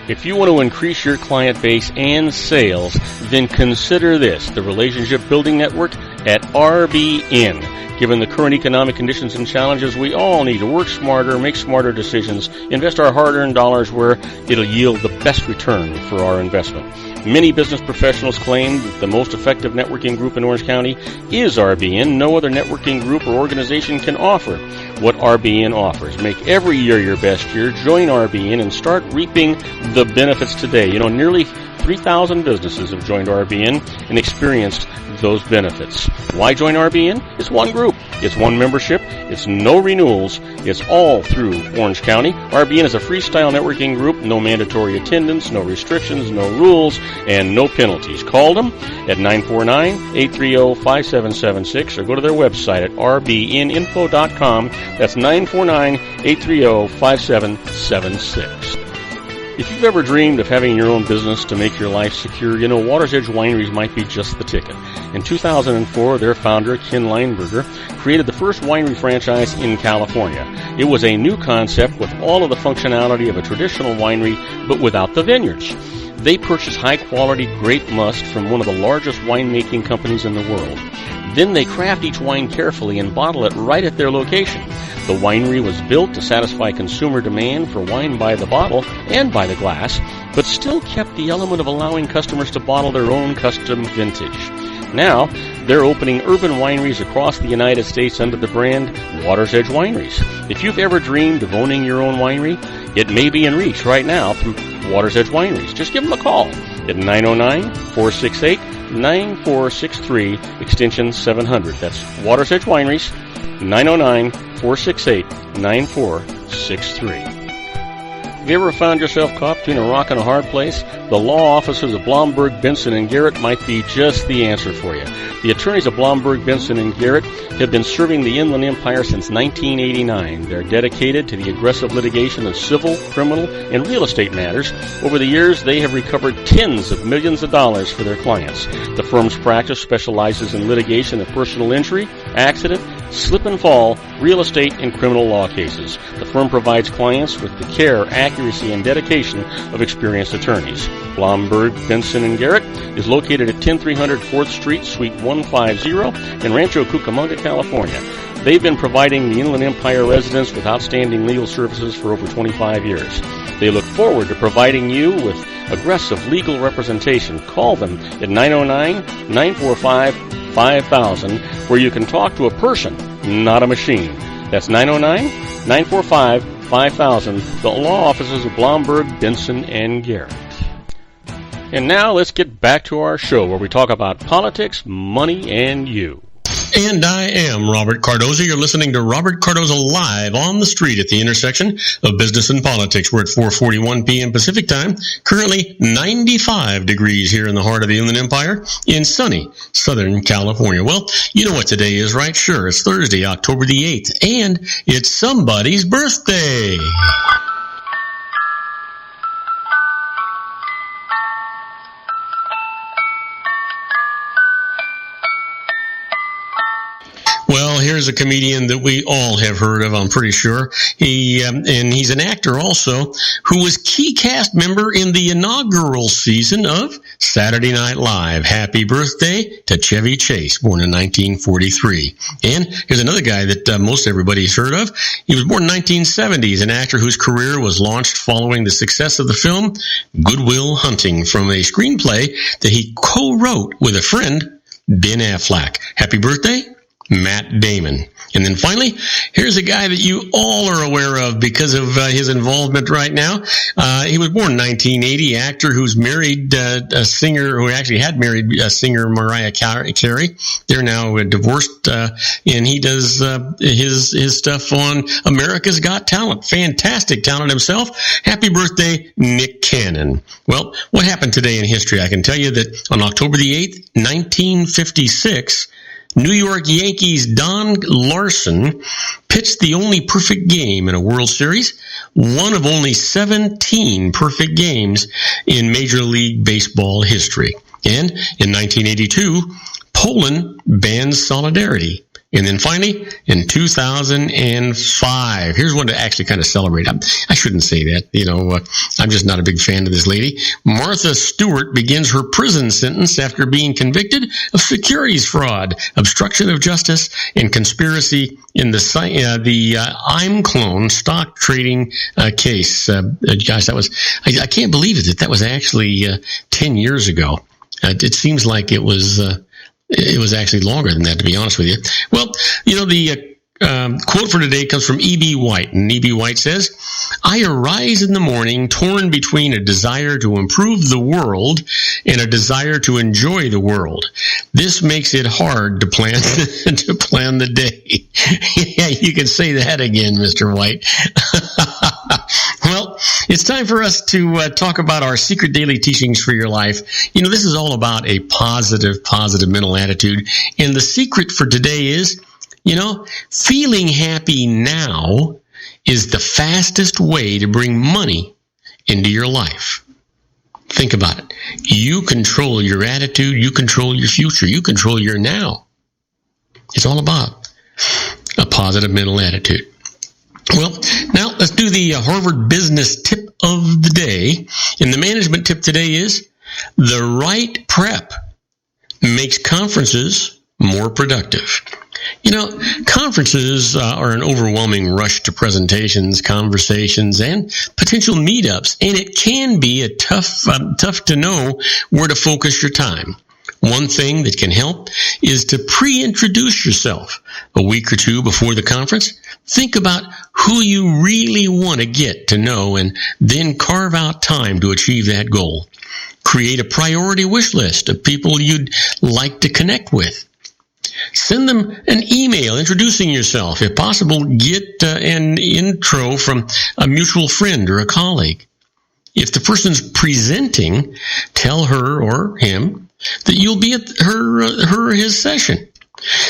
If you want to increase your client base and sales, then consider this, the Relationship Building Network at RBN. Given the current economic conditions and challenges, we all need to work smarter, make smarter decisions, invest our hard-earned dollars where it'll yield the best return for our investment. Many business professionals claim that the most effective networking group in Orange County is RBN. No other networking group or organization can offer what RBN offers. Make every year your best year. Join RBN and start reaping the benefits today. You know, nearly 3,000 businesses have joined RBN and experienced those benefits. Why join RBN? It's one group. It's one membership. It's no renewals. It's all through Orange County. RBN is a freestyle networking group. No mandatory attendance, no restrictions, no rules, and no penalties. Call them at 949-830-5776 or go to their website at rbninfo.com. That's 949-830-5776. If you've ever dreamed of having your own business to make your life secure, you know Water's Edge Wineries might be just the ticket. In 2004, their founder, Ken Lineberger, created the first winery franchise in California. It was a new concept with all of the functionality of a traditional winery, but without the vineyards. They purchased high-quality grape must from one of the largest winemaking companies in the world. Then they craft each wine carefully and bottle it right at their location. The winery was built to satisfy consumer demand for wine by the bottle and by the glass, but still kept the element of allowing customers to bottle their own custom vintage. Now, they're opening urban wineries across the United States under the brand Water's Edge Wineries. If you've ever dreamed of owning your own winery, it may be in reach right now through Water's Edge Wineries. Just give them a call at 909-468-9463, extension 700. That's Water's Edge Wineries, 909-468-9463. Have you ever found yourself caught between a rock and a hard place? The law offices of Blomberg, Benson, and Garrett might be just the answer for you. The attorneys of Blomberg, Benson, and Garrett have been serving the Inland Empire since 1989. They're dedicated to the aggressive litigation of civil, criminal, and real estate matters. Over the years, they have recovered tens of millions of dollars for their clients. The firm's practice specializes in litigation of personal injury, accident, slip and fall, real estate, and criminal law cases. The firm provides clients with the care, accuracy, and dedication of experienced attorneys. Blomberg, Benson, and Garrett is located at 10300 4th Street, Suite 150 in Rancho Cucamonga, California. They've been providing the Inland Empire residents with outstanding legal services for over 25 years. They look forward to providing you with aggressive legal representation. Call them at 909-945-5000, where you can talk to a person, not a machine. That's 909-945-5000, the law offices of Blomberg, Benson, and Garrett. And now let's get back to our show where we talk about politics, money, and you. And I am Robert Cardoza. You're listening to Robert Cardoza Live on the street at the intersection of business and politics. We're at 4:41 p.m. Pacific time. Currently 95 degrees here in the heart of the Inland Empire in sunny Southern California. Well, you know what today is, right? Sure, it's Thursday, October the 8th, and it's somebody's birthday. Well, here's a comedian that we all have heard of, I'm pretty sure. And he's an actor also who was key cast member in the inaugural season of Saturday Night Live. Happy birthday to Chevy Chase, born in 1943. And here's another guy that most everybody's heard of. He was born in 1970. He's an actor whose career was launched following the success of the film Good Will Hunting, from a screenplay that he co-wrote with a friend, Ben Affleck. Happy birthday, Matt Damon. And then finally, here's a guy that you all are aware of because of his involvement right now. He was born in 1980, actor who's married a singer, who actually had married a singer, Mariah Carey. They're now divorced, and he does his stuff on America's Got Talent. Fantastic talent himself. Happy birthday, Nick Cannon. Well, what happened today in history? I can tell you that on October the 8th, 1956, New York Yankees' Don Larson pitched the only perfect game in a World Series, one of only 17 perfect games in Major League Baseball history. And in 1982, Poland banned solidarity. And then finally, in 2005, here's one to actually kind of celebrate. I shouldn't say that. I'm just not a big fan of this lady. Martha Stewart begins her prison sentence after being convicted of securities fraud, obstruction of justice, and conspiracy in the ImClone stock trading case. Gosh, that was, I can't believe it. That was actually 10 years ago. It seems like it was actually longer than that, to be honest with you. Well, the quote for today comes from E.B. White. And E.B. White says, "I arise in the morning torn between a desire to improve the world and a desire to enjoy the world. This makes it hard to plan the day." Yeah, you can say that again, Mr. White. Well, it's time for us to talk about our secret daily teachings for your life. This is all about a positive mental attitude. And the secret for today is, feeling happy now is the fastest way to bring money into your life. Think about it. You control your attitude. You control your future. You control your now. It's all about a positive mental attitude. Well, now let's do the Harvard Business Tip of the day. And the management tip today is, the right prep makes conferences more productive. Conferences are an overwhelming rush to presentations, conversations, and potential meetups, and it can be tough to know where to focus your time. One thing that can help is to pre-introduce yourself a week or two before the conference. Think about who you really want to get to know and then carve out time to achieve that goal. Create a priority wish list of people you'd like to connect with. Send them an email introducing yourself. If possible, get an intro from a mutual friend or a colleague. If the person's presenting, tell her or him that you'll be at his session.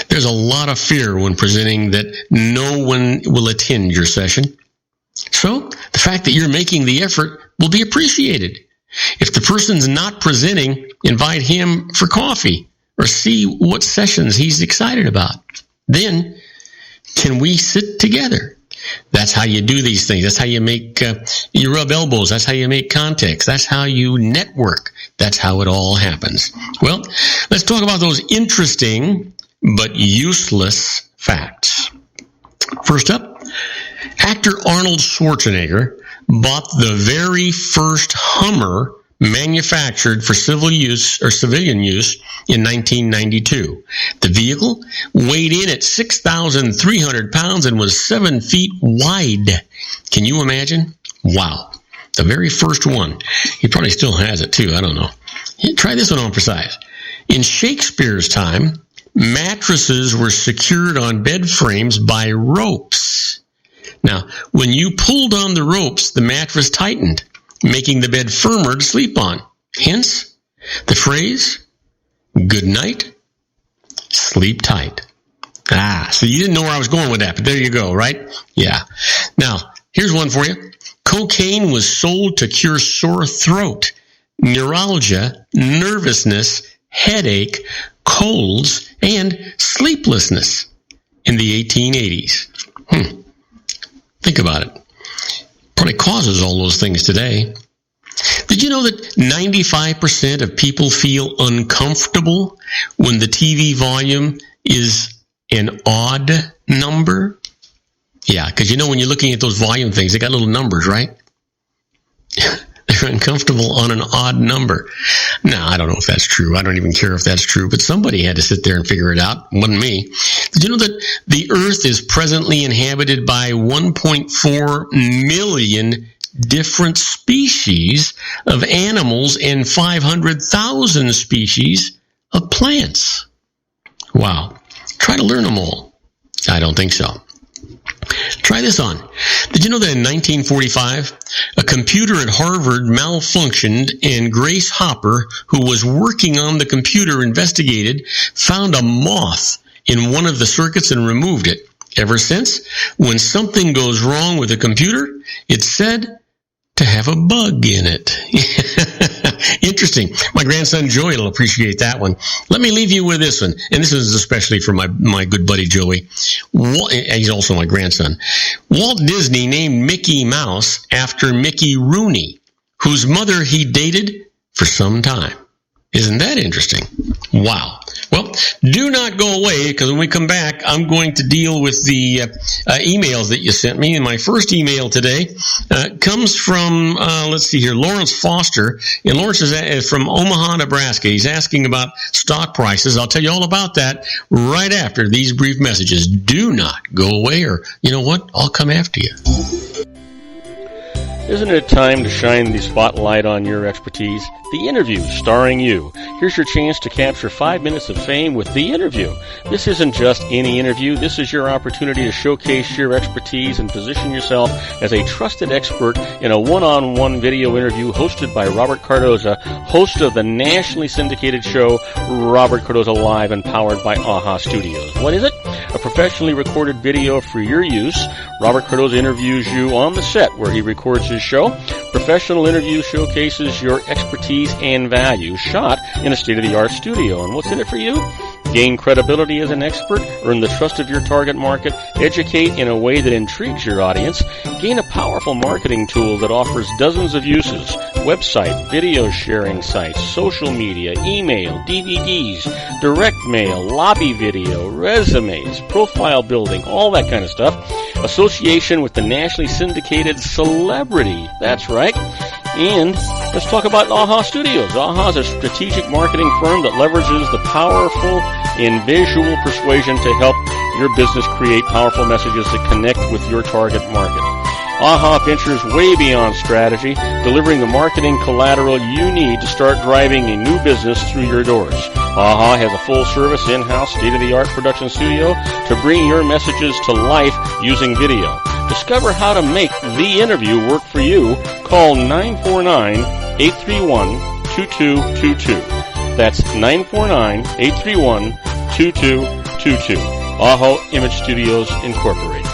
There's a lot of fear when presenting that no one will attend your session. So the fact that you're making the effort will be appreciated. If the person's not presenting, invite him for coffee or see what sessions he's excited about. Then, can we sit together? That's how you do these things. That's how you you rub elbows. That's how you make contacts. That's how you network. That's how it all happens. Well, let's talk about those interesting but useless facts. First up, actor Arnold Schwarzenegger bought the very first Hummer manufactured for civilian use in 1992. The vehicle weighed in at 6,300 pounds and was 7 feet wide. Can you imagine? Wow. The very first one. He probably still has it too. I don't know. Try this one on for size. In Shakespeare's time, mattresses were secured on bed frames by ropes. Now, when you pulled on the ropes, the mattress tightened, making the bed firmer to sleep on. Hence, the phrase, good night, sleep tight. So you didn't know where I was going with that, but there you go, right? Yeah. Now, here's one for you. Cocaine was sold to cure sore throat, neuralgia, nervousness, headache, colds, and sleeplessness. in the 1880s. Think about it. Probably causes all those things today. Did you know that 95% of people feel uncomfortable when the TV volume is an odd number? Yeah, because you know when you're looking at those volume things, they got little numbers, right? They're uncomfortable on an odd number. Now, I don't know if that's true. I don't even care if that's true, but somebody had to sit there and figure it out. It wasn't me. Did you know that the Earth is presently inhabited by 1.4 million different species of animals and 500,000 species of plants? Wow. Try to learn them all. I don't think so. Try this on. Did you know that in 1945, a computer at Harvard malfunctioned and Grace Hopper, who was working on the computer, investigated, found a moth in one of the circuits and removed it. Ever since, when something goes wrong with a computer, it's said to have a bug in it. Interesting. My grandson Joey will appreciate that one. Let me leave you with this one, and this is especially for my good buddy Joey. He's also my grandson. Walt Disney named Mickey Mouse after Mickey Rooney, whose mother he dated for some time. Isn't that interesting? Wow. Well, do not go away, because when we come back, I'm going to deal with the emails that you sent me. And my first email today comes from, let's see here, Lawrence Foster. And Lawrence is from Omaha, Nebraska. He's asking about stock prices. I'll tell you all about that right after these brief messages. Do not go away, or you know what? I'll come after you. Isn't it time to shine the spotlight on your expertise? The Interview, starring you. Here's your chance to capture 5 minutes of fame with The Interview. This isn't just any interview. This is your opportunity to showcase your expertise and position yourself as a trusted expert in a one-on-one video interview hosted by Robert Cardoza, host of the nationally syndicated show Robert Cardoza Live and powered by AHA Studios. What is it? A professionally recorded video for your use. Robert Cardoza interviews you on the set where he records his show. Professional interview showcases your expertise and value, shot in a state-of-the-art studio. And what's in it for you? Gain credibility as an expert, earn the trust of your target market, educate in a way that intrigues your audience, gain a powerful marketing tool that offers dozens of uses, website, video sharing sites, social media, email, DVDs, direct mail, lobby video, resumes, profile building, all that kind of stuff. Association with the nationally syndicated celebrity. That's right. And let's talk about AHA Studios. AHA is a strategic marketing firm that leverages the powerful and visual persuasion to help your business create powerful messages that connect with your target market. AHA ventures way beyond strategy, delivering the marketing collateral you need to start driving a new business through your doors. AHA has a full-service, in-house, state-of-the-art production studio to bring your messages to life using video. Discover how to make The Interview work for you. Call 949-831-2222. That's 949-831-2222. AHA Image Studios Incorporated.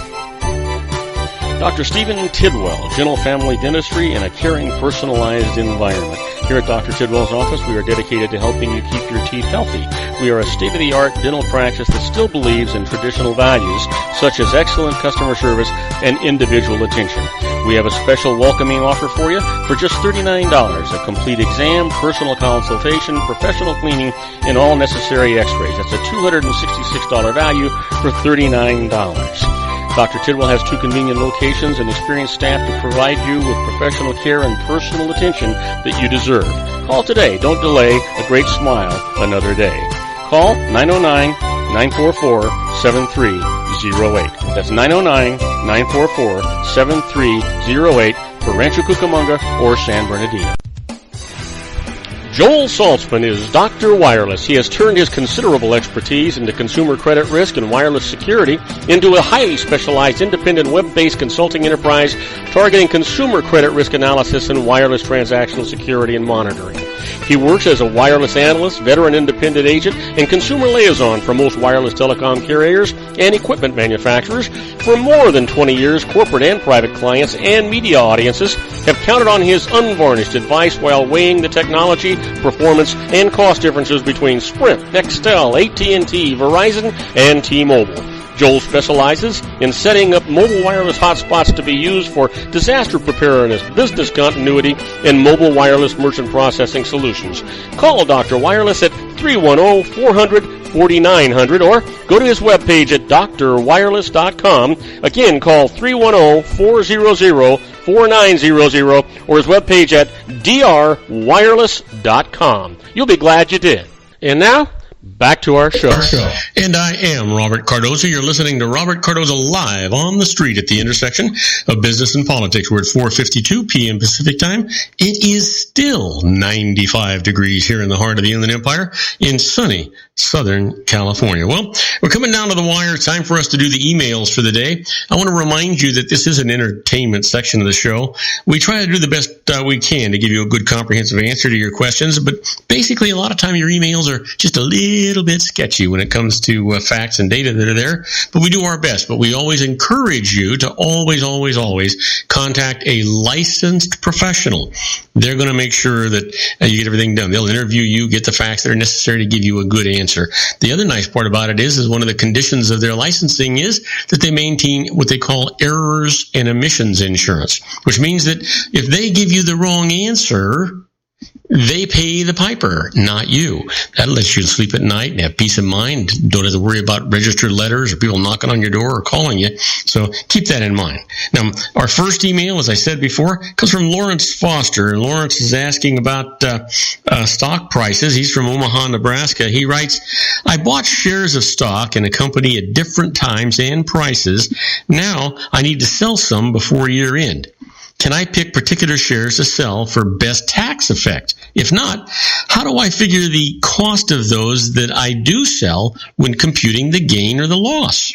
Dr. Stephen Tidwell, Gentle Family Dentistry in a caring, personalized environment. Here at Dr. Tidwell's office, we are dedicated to helping you keep your teeth healthy. We are a state-of-the-art dental practice that still believes in traditional values, such as excellent customer service and individual attention. We have a special welcoming offer for you for just $39, a complete exam, personal consultation, professional cleaning, and all necessary x-rays. That's a $266 value for $39. Dr. Tidwell has 2 convenient locations and experienced staff to provide you with professional care and personal attention that you deserve. Call today. Don't delay. A great smile another day. Call 909-944-7308. That's 909-944-7308 for Rancho Cucamonga or San Bernardino. Joel Saltzman is Dr. Wireless. He has turned his considerable expertise into consumer credit risk and wireless security into a highly specialized independent web-based consulting enterprise targeting consumer credit risk analysis and wireless transactional security and monitoring. He works as a wireless analyst, veteran independent agent, and consumer liaison for most wireless telecom carriers and equipment manufacturers. For more than 20 years, corporate and private clients and media audiences have counted on his unvarnished advice while weighing the technology, performance, and cost differences between Sprint, Nextel, AT&T, Verizon, and T-Mobile. Joel specializes in setting up mobile wireless hotspots to be used for disaster preparedness, business continuity, and mobile wireless merchant processing solutions. Call Dr. Wireless at 310-400-4900 or go to his webpage at drwireless.com. Again, call 310-400-4900 or his webpage at drwireless.com. You'll be glad you did. And now, back to our show. And I am Robert Cardoza. You're listening to Robert Cardoza Live on the street at the intersection of business and politics. We're at 4:52 p.m. Pacific time. It is still 95 degrees here in the heart of the Inland Empire in sunny Southern California. Well, we're coming down to the wire. It's time for us to do the emails for the day. I want to remind you that this is an entertainment section of the show. We try to do the best we can to give you a good comprehensive answer to your questions, but basically a lot of time your emails are just a little bit sketchy when it comes to facts and data that are there, but we do our best. But we always encourage you to always contact a licensed professional. They're going to make sure that you get everything done. They'll interview you, get the facts that are necessary to give you a good answer. The other nice part about it is one of the conditions of their licensing is that they maintain what they call errors and omissions insurance, which means that if they give you the wrong answer, they pay the piper, not you. That lets you sleep at night and have peace of mind. Don't have to worry about registered letters or people knocking on your door or calling you. So keep that in mind. Now, our first email, as I said before, comes from Lawrence Foster. And Lawrence is asking about stock prices. He's from Omaha, Nebraska. He writes, I bought shares of stock in a company at different times and prices. Now I need to sell some before year end. Can I pick particular shares to sell for best tax effect? If not, how do I figure the cost of those that I do sell when computing the gain or the loss?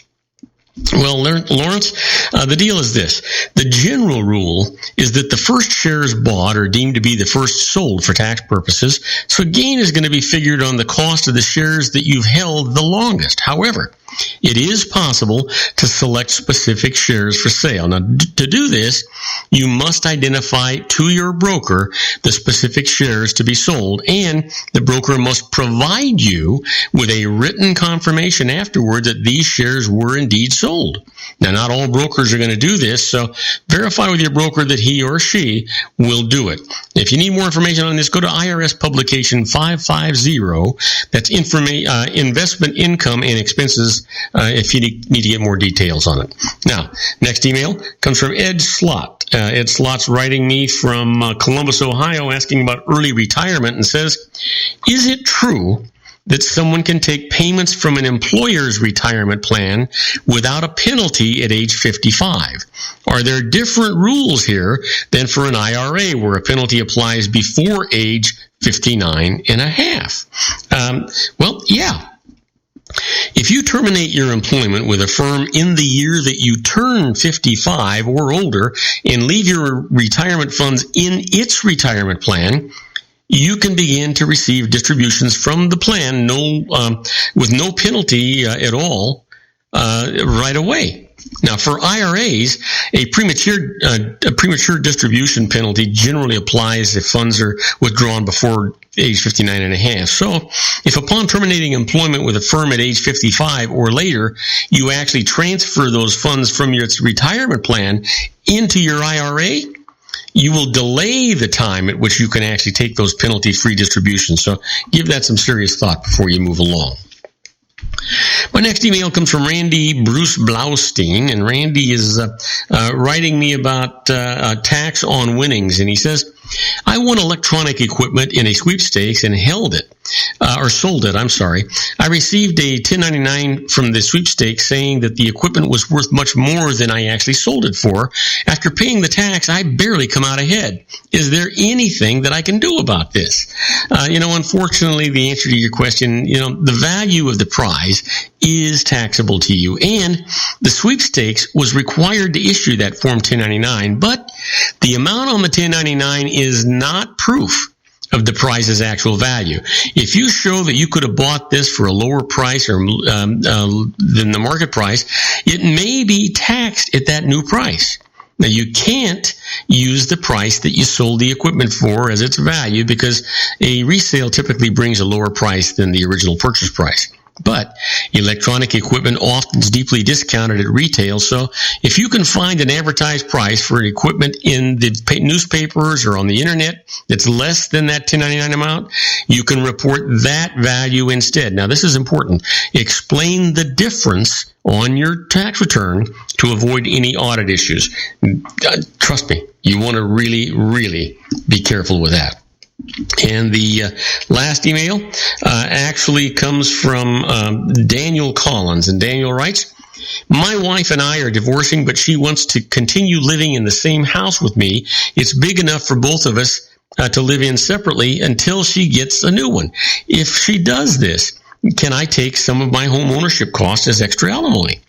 Well, Lawrence, the deal is this. The general rule is that the first shares bought are deemed to be the first sold for tax purposes, so gain is going to be figured on the cost of the shares that you've held the longest. However, it is possible to select specific shares for sale. Now, to do this, you must identify to your broker the specific shares to be sold, and the broker must provide you with a written confirmation afterward that these shares were indeed sold. Now, not all brokers are going to do this, so verify with your broker that he or she will do it. If you need more information on this, go to IRS Publication 550. That's investment income and expenses if you need to get more details on it. Now, next email comes from Ed Slott. Ed Slott's writing me from Columbus, Ohio, asking about early retirement and says, is it true that someone can take payments from an employer's retirement plan without a penalty at age 55? Are there different rules here than for an IRA where a penalty applies before age 59 and a half? Well, yeah. If you terminate your employment with a firm in the year that you turn 55 or older and leave your retirement funds in its retirement plan, you can begin to receive distributions from the plan with no penalty at all right away. Now, for IRAs, a premature distribution penalty generally applies if funds are withdrawn before age 59 and a half. So, if upon terminating employment with a firm at age 55 or later, you actually transfer those funds from your retirement plan into your IRA, you will delay the time at which you can actually take those penalty-free distributions. So, give that some serious thought before you move along. My next email comes from Randy Bruce Blaustein, and Randy is writing me about tax on winnings, and he says, I won electronic equipment in a sweepstakes and sold it. I received a 1099 from the sweepstakes saying that the equipment was worth much more than I actually sold it for. After paying the tax, I barely come out ahead. Is there anything that I can do about this? Unfortunately, the answer to your question, the value of the prize is taxable to you, and the sweepstakes was required to issue that Form 1099, but the amount on the 1099 is not proof of the prize's actual value. If you show that you could have bought this for a lower price or than the market price, it may be taxed at that new price. Now, you can't use the price that you sold the equipment for as its value because a resale typically brings a lower price than the original purchase price. But Electronic equipment often is deeply discounted at retail, so if you can find an advertised price for equipment in the newspapers or on the internet that's less than that $10.99 amount, you can report that value instead. Now, this is important. Explain the difference on your tax return to avoid any audit issues. Trust me, you want to really, really be careful with that. And the last email actually comes from Daniel Collins. And Daniel writes, my wife and I are divorcing, but she wants to continue living in the same house with me. It's big enough for both of us to live in separately until she gets a new one. If she does this, can I take some of my home ownership costs as extra alimony?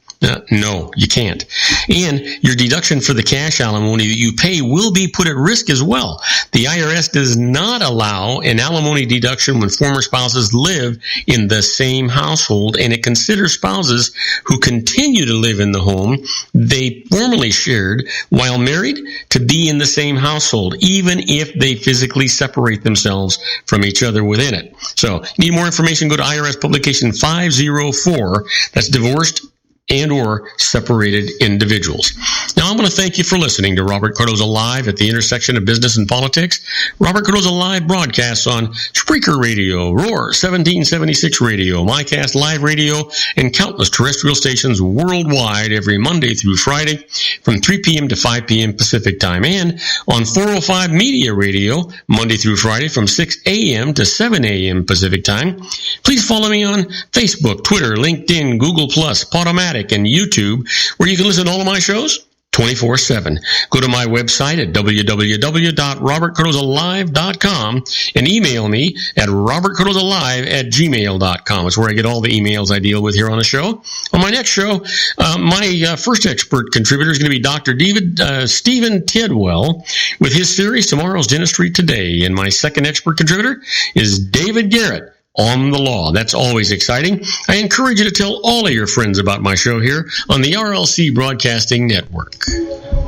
No, you can't. And your deduction for the cash alimony that you pay will be put at risk as well. The IRS does not allow an alimony deduction when former spouses live in the same household, and it considers spouses who continue to live in the home they formerly shared while married to be in the same household, even if they physically separate themselves from each other within it. So, need more information, go to IRS Publication 504. That's divorced and or separated individuals. Now, I'm going to thank you for listening to Robert Cardoza Live at the intersection of business and politics. Robert Cardoza Live broadcasts on Spreaker Radio, Roar 1776 Radio, MyCast Live Radio, and countless terrestrial stations worldwide every Monday through Friday from 3 p.m. to 5 p.m. Pacific Time, and on 405 Media Radio, Monday through Friday from 6 a.m. to 7 a.m. Pacific Time. Please follow me on Facebook, Twitter, LinkedIn, Google+, Podomatic, and YouTube, where you can listen to all of my shows 24/7. Go to my website at www.robertcardozalive.com and email me at robertcardozalive@gmail.com. It's where I get all the emails I deal with here on the show. On my next show, my first expert contributor is going to be Dr. Stephen Tidwell with his series Tomorrow's Dentistry Today. And my second expert contributor is David Garrett on the law. That's always exciting. I encourage you to tell all of your friends about my show here on the RLC Broadcasting Network.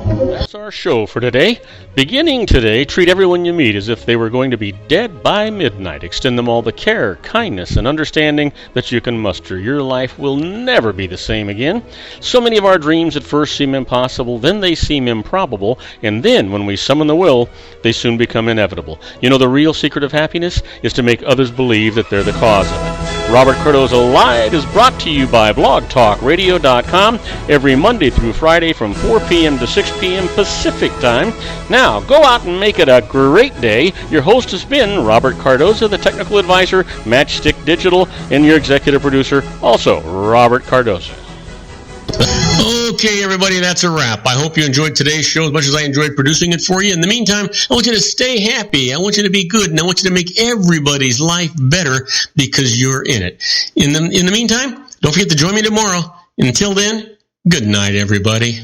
That's our show for today. Beginning today, treat everyone you meet as if they were going to be dead by midnight. Extend them all the care, kindness, and understanding that you can muster. Your life will never be the same again. So many of our dreams at first seem impossible, then they seem improbable, and then when we summon the will, they soon become inevitable. You know, the real secret of happiness is to make others believe that they're the cause of it. Robert Cardoza Live is brought to you by blogtalkradio.com every Monday through Friday from 4 p.m. to 6 p.m. Pacific Time. Now, go out and make it a great day. Your host has been Robert Cardoza, the technical advisor, Matchstick Digital, and your executive producer, also Robert Cardoza. Okay, everybody, that's a wrap. I hope you enjoyed today's show as much as I enjoyed producing it for you. In the meantime, I want you to stay happy. I want you to be good, and I want you to make everybody's life better because you're in it. In the meantime, don't forget to join me tomorrow. Until then, good night, everybody.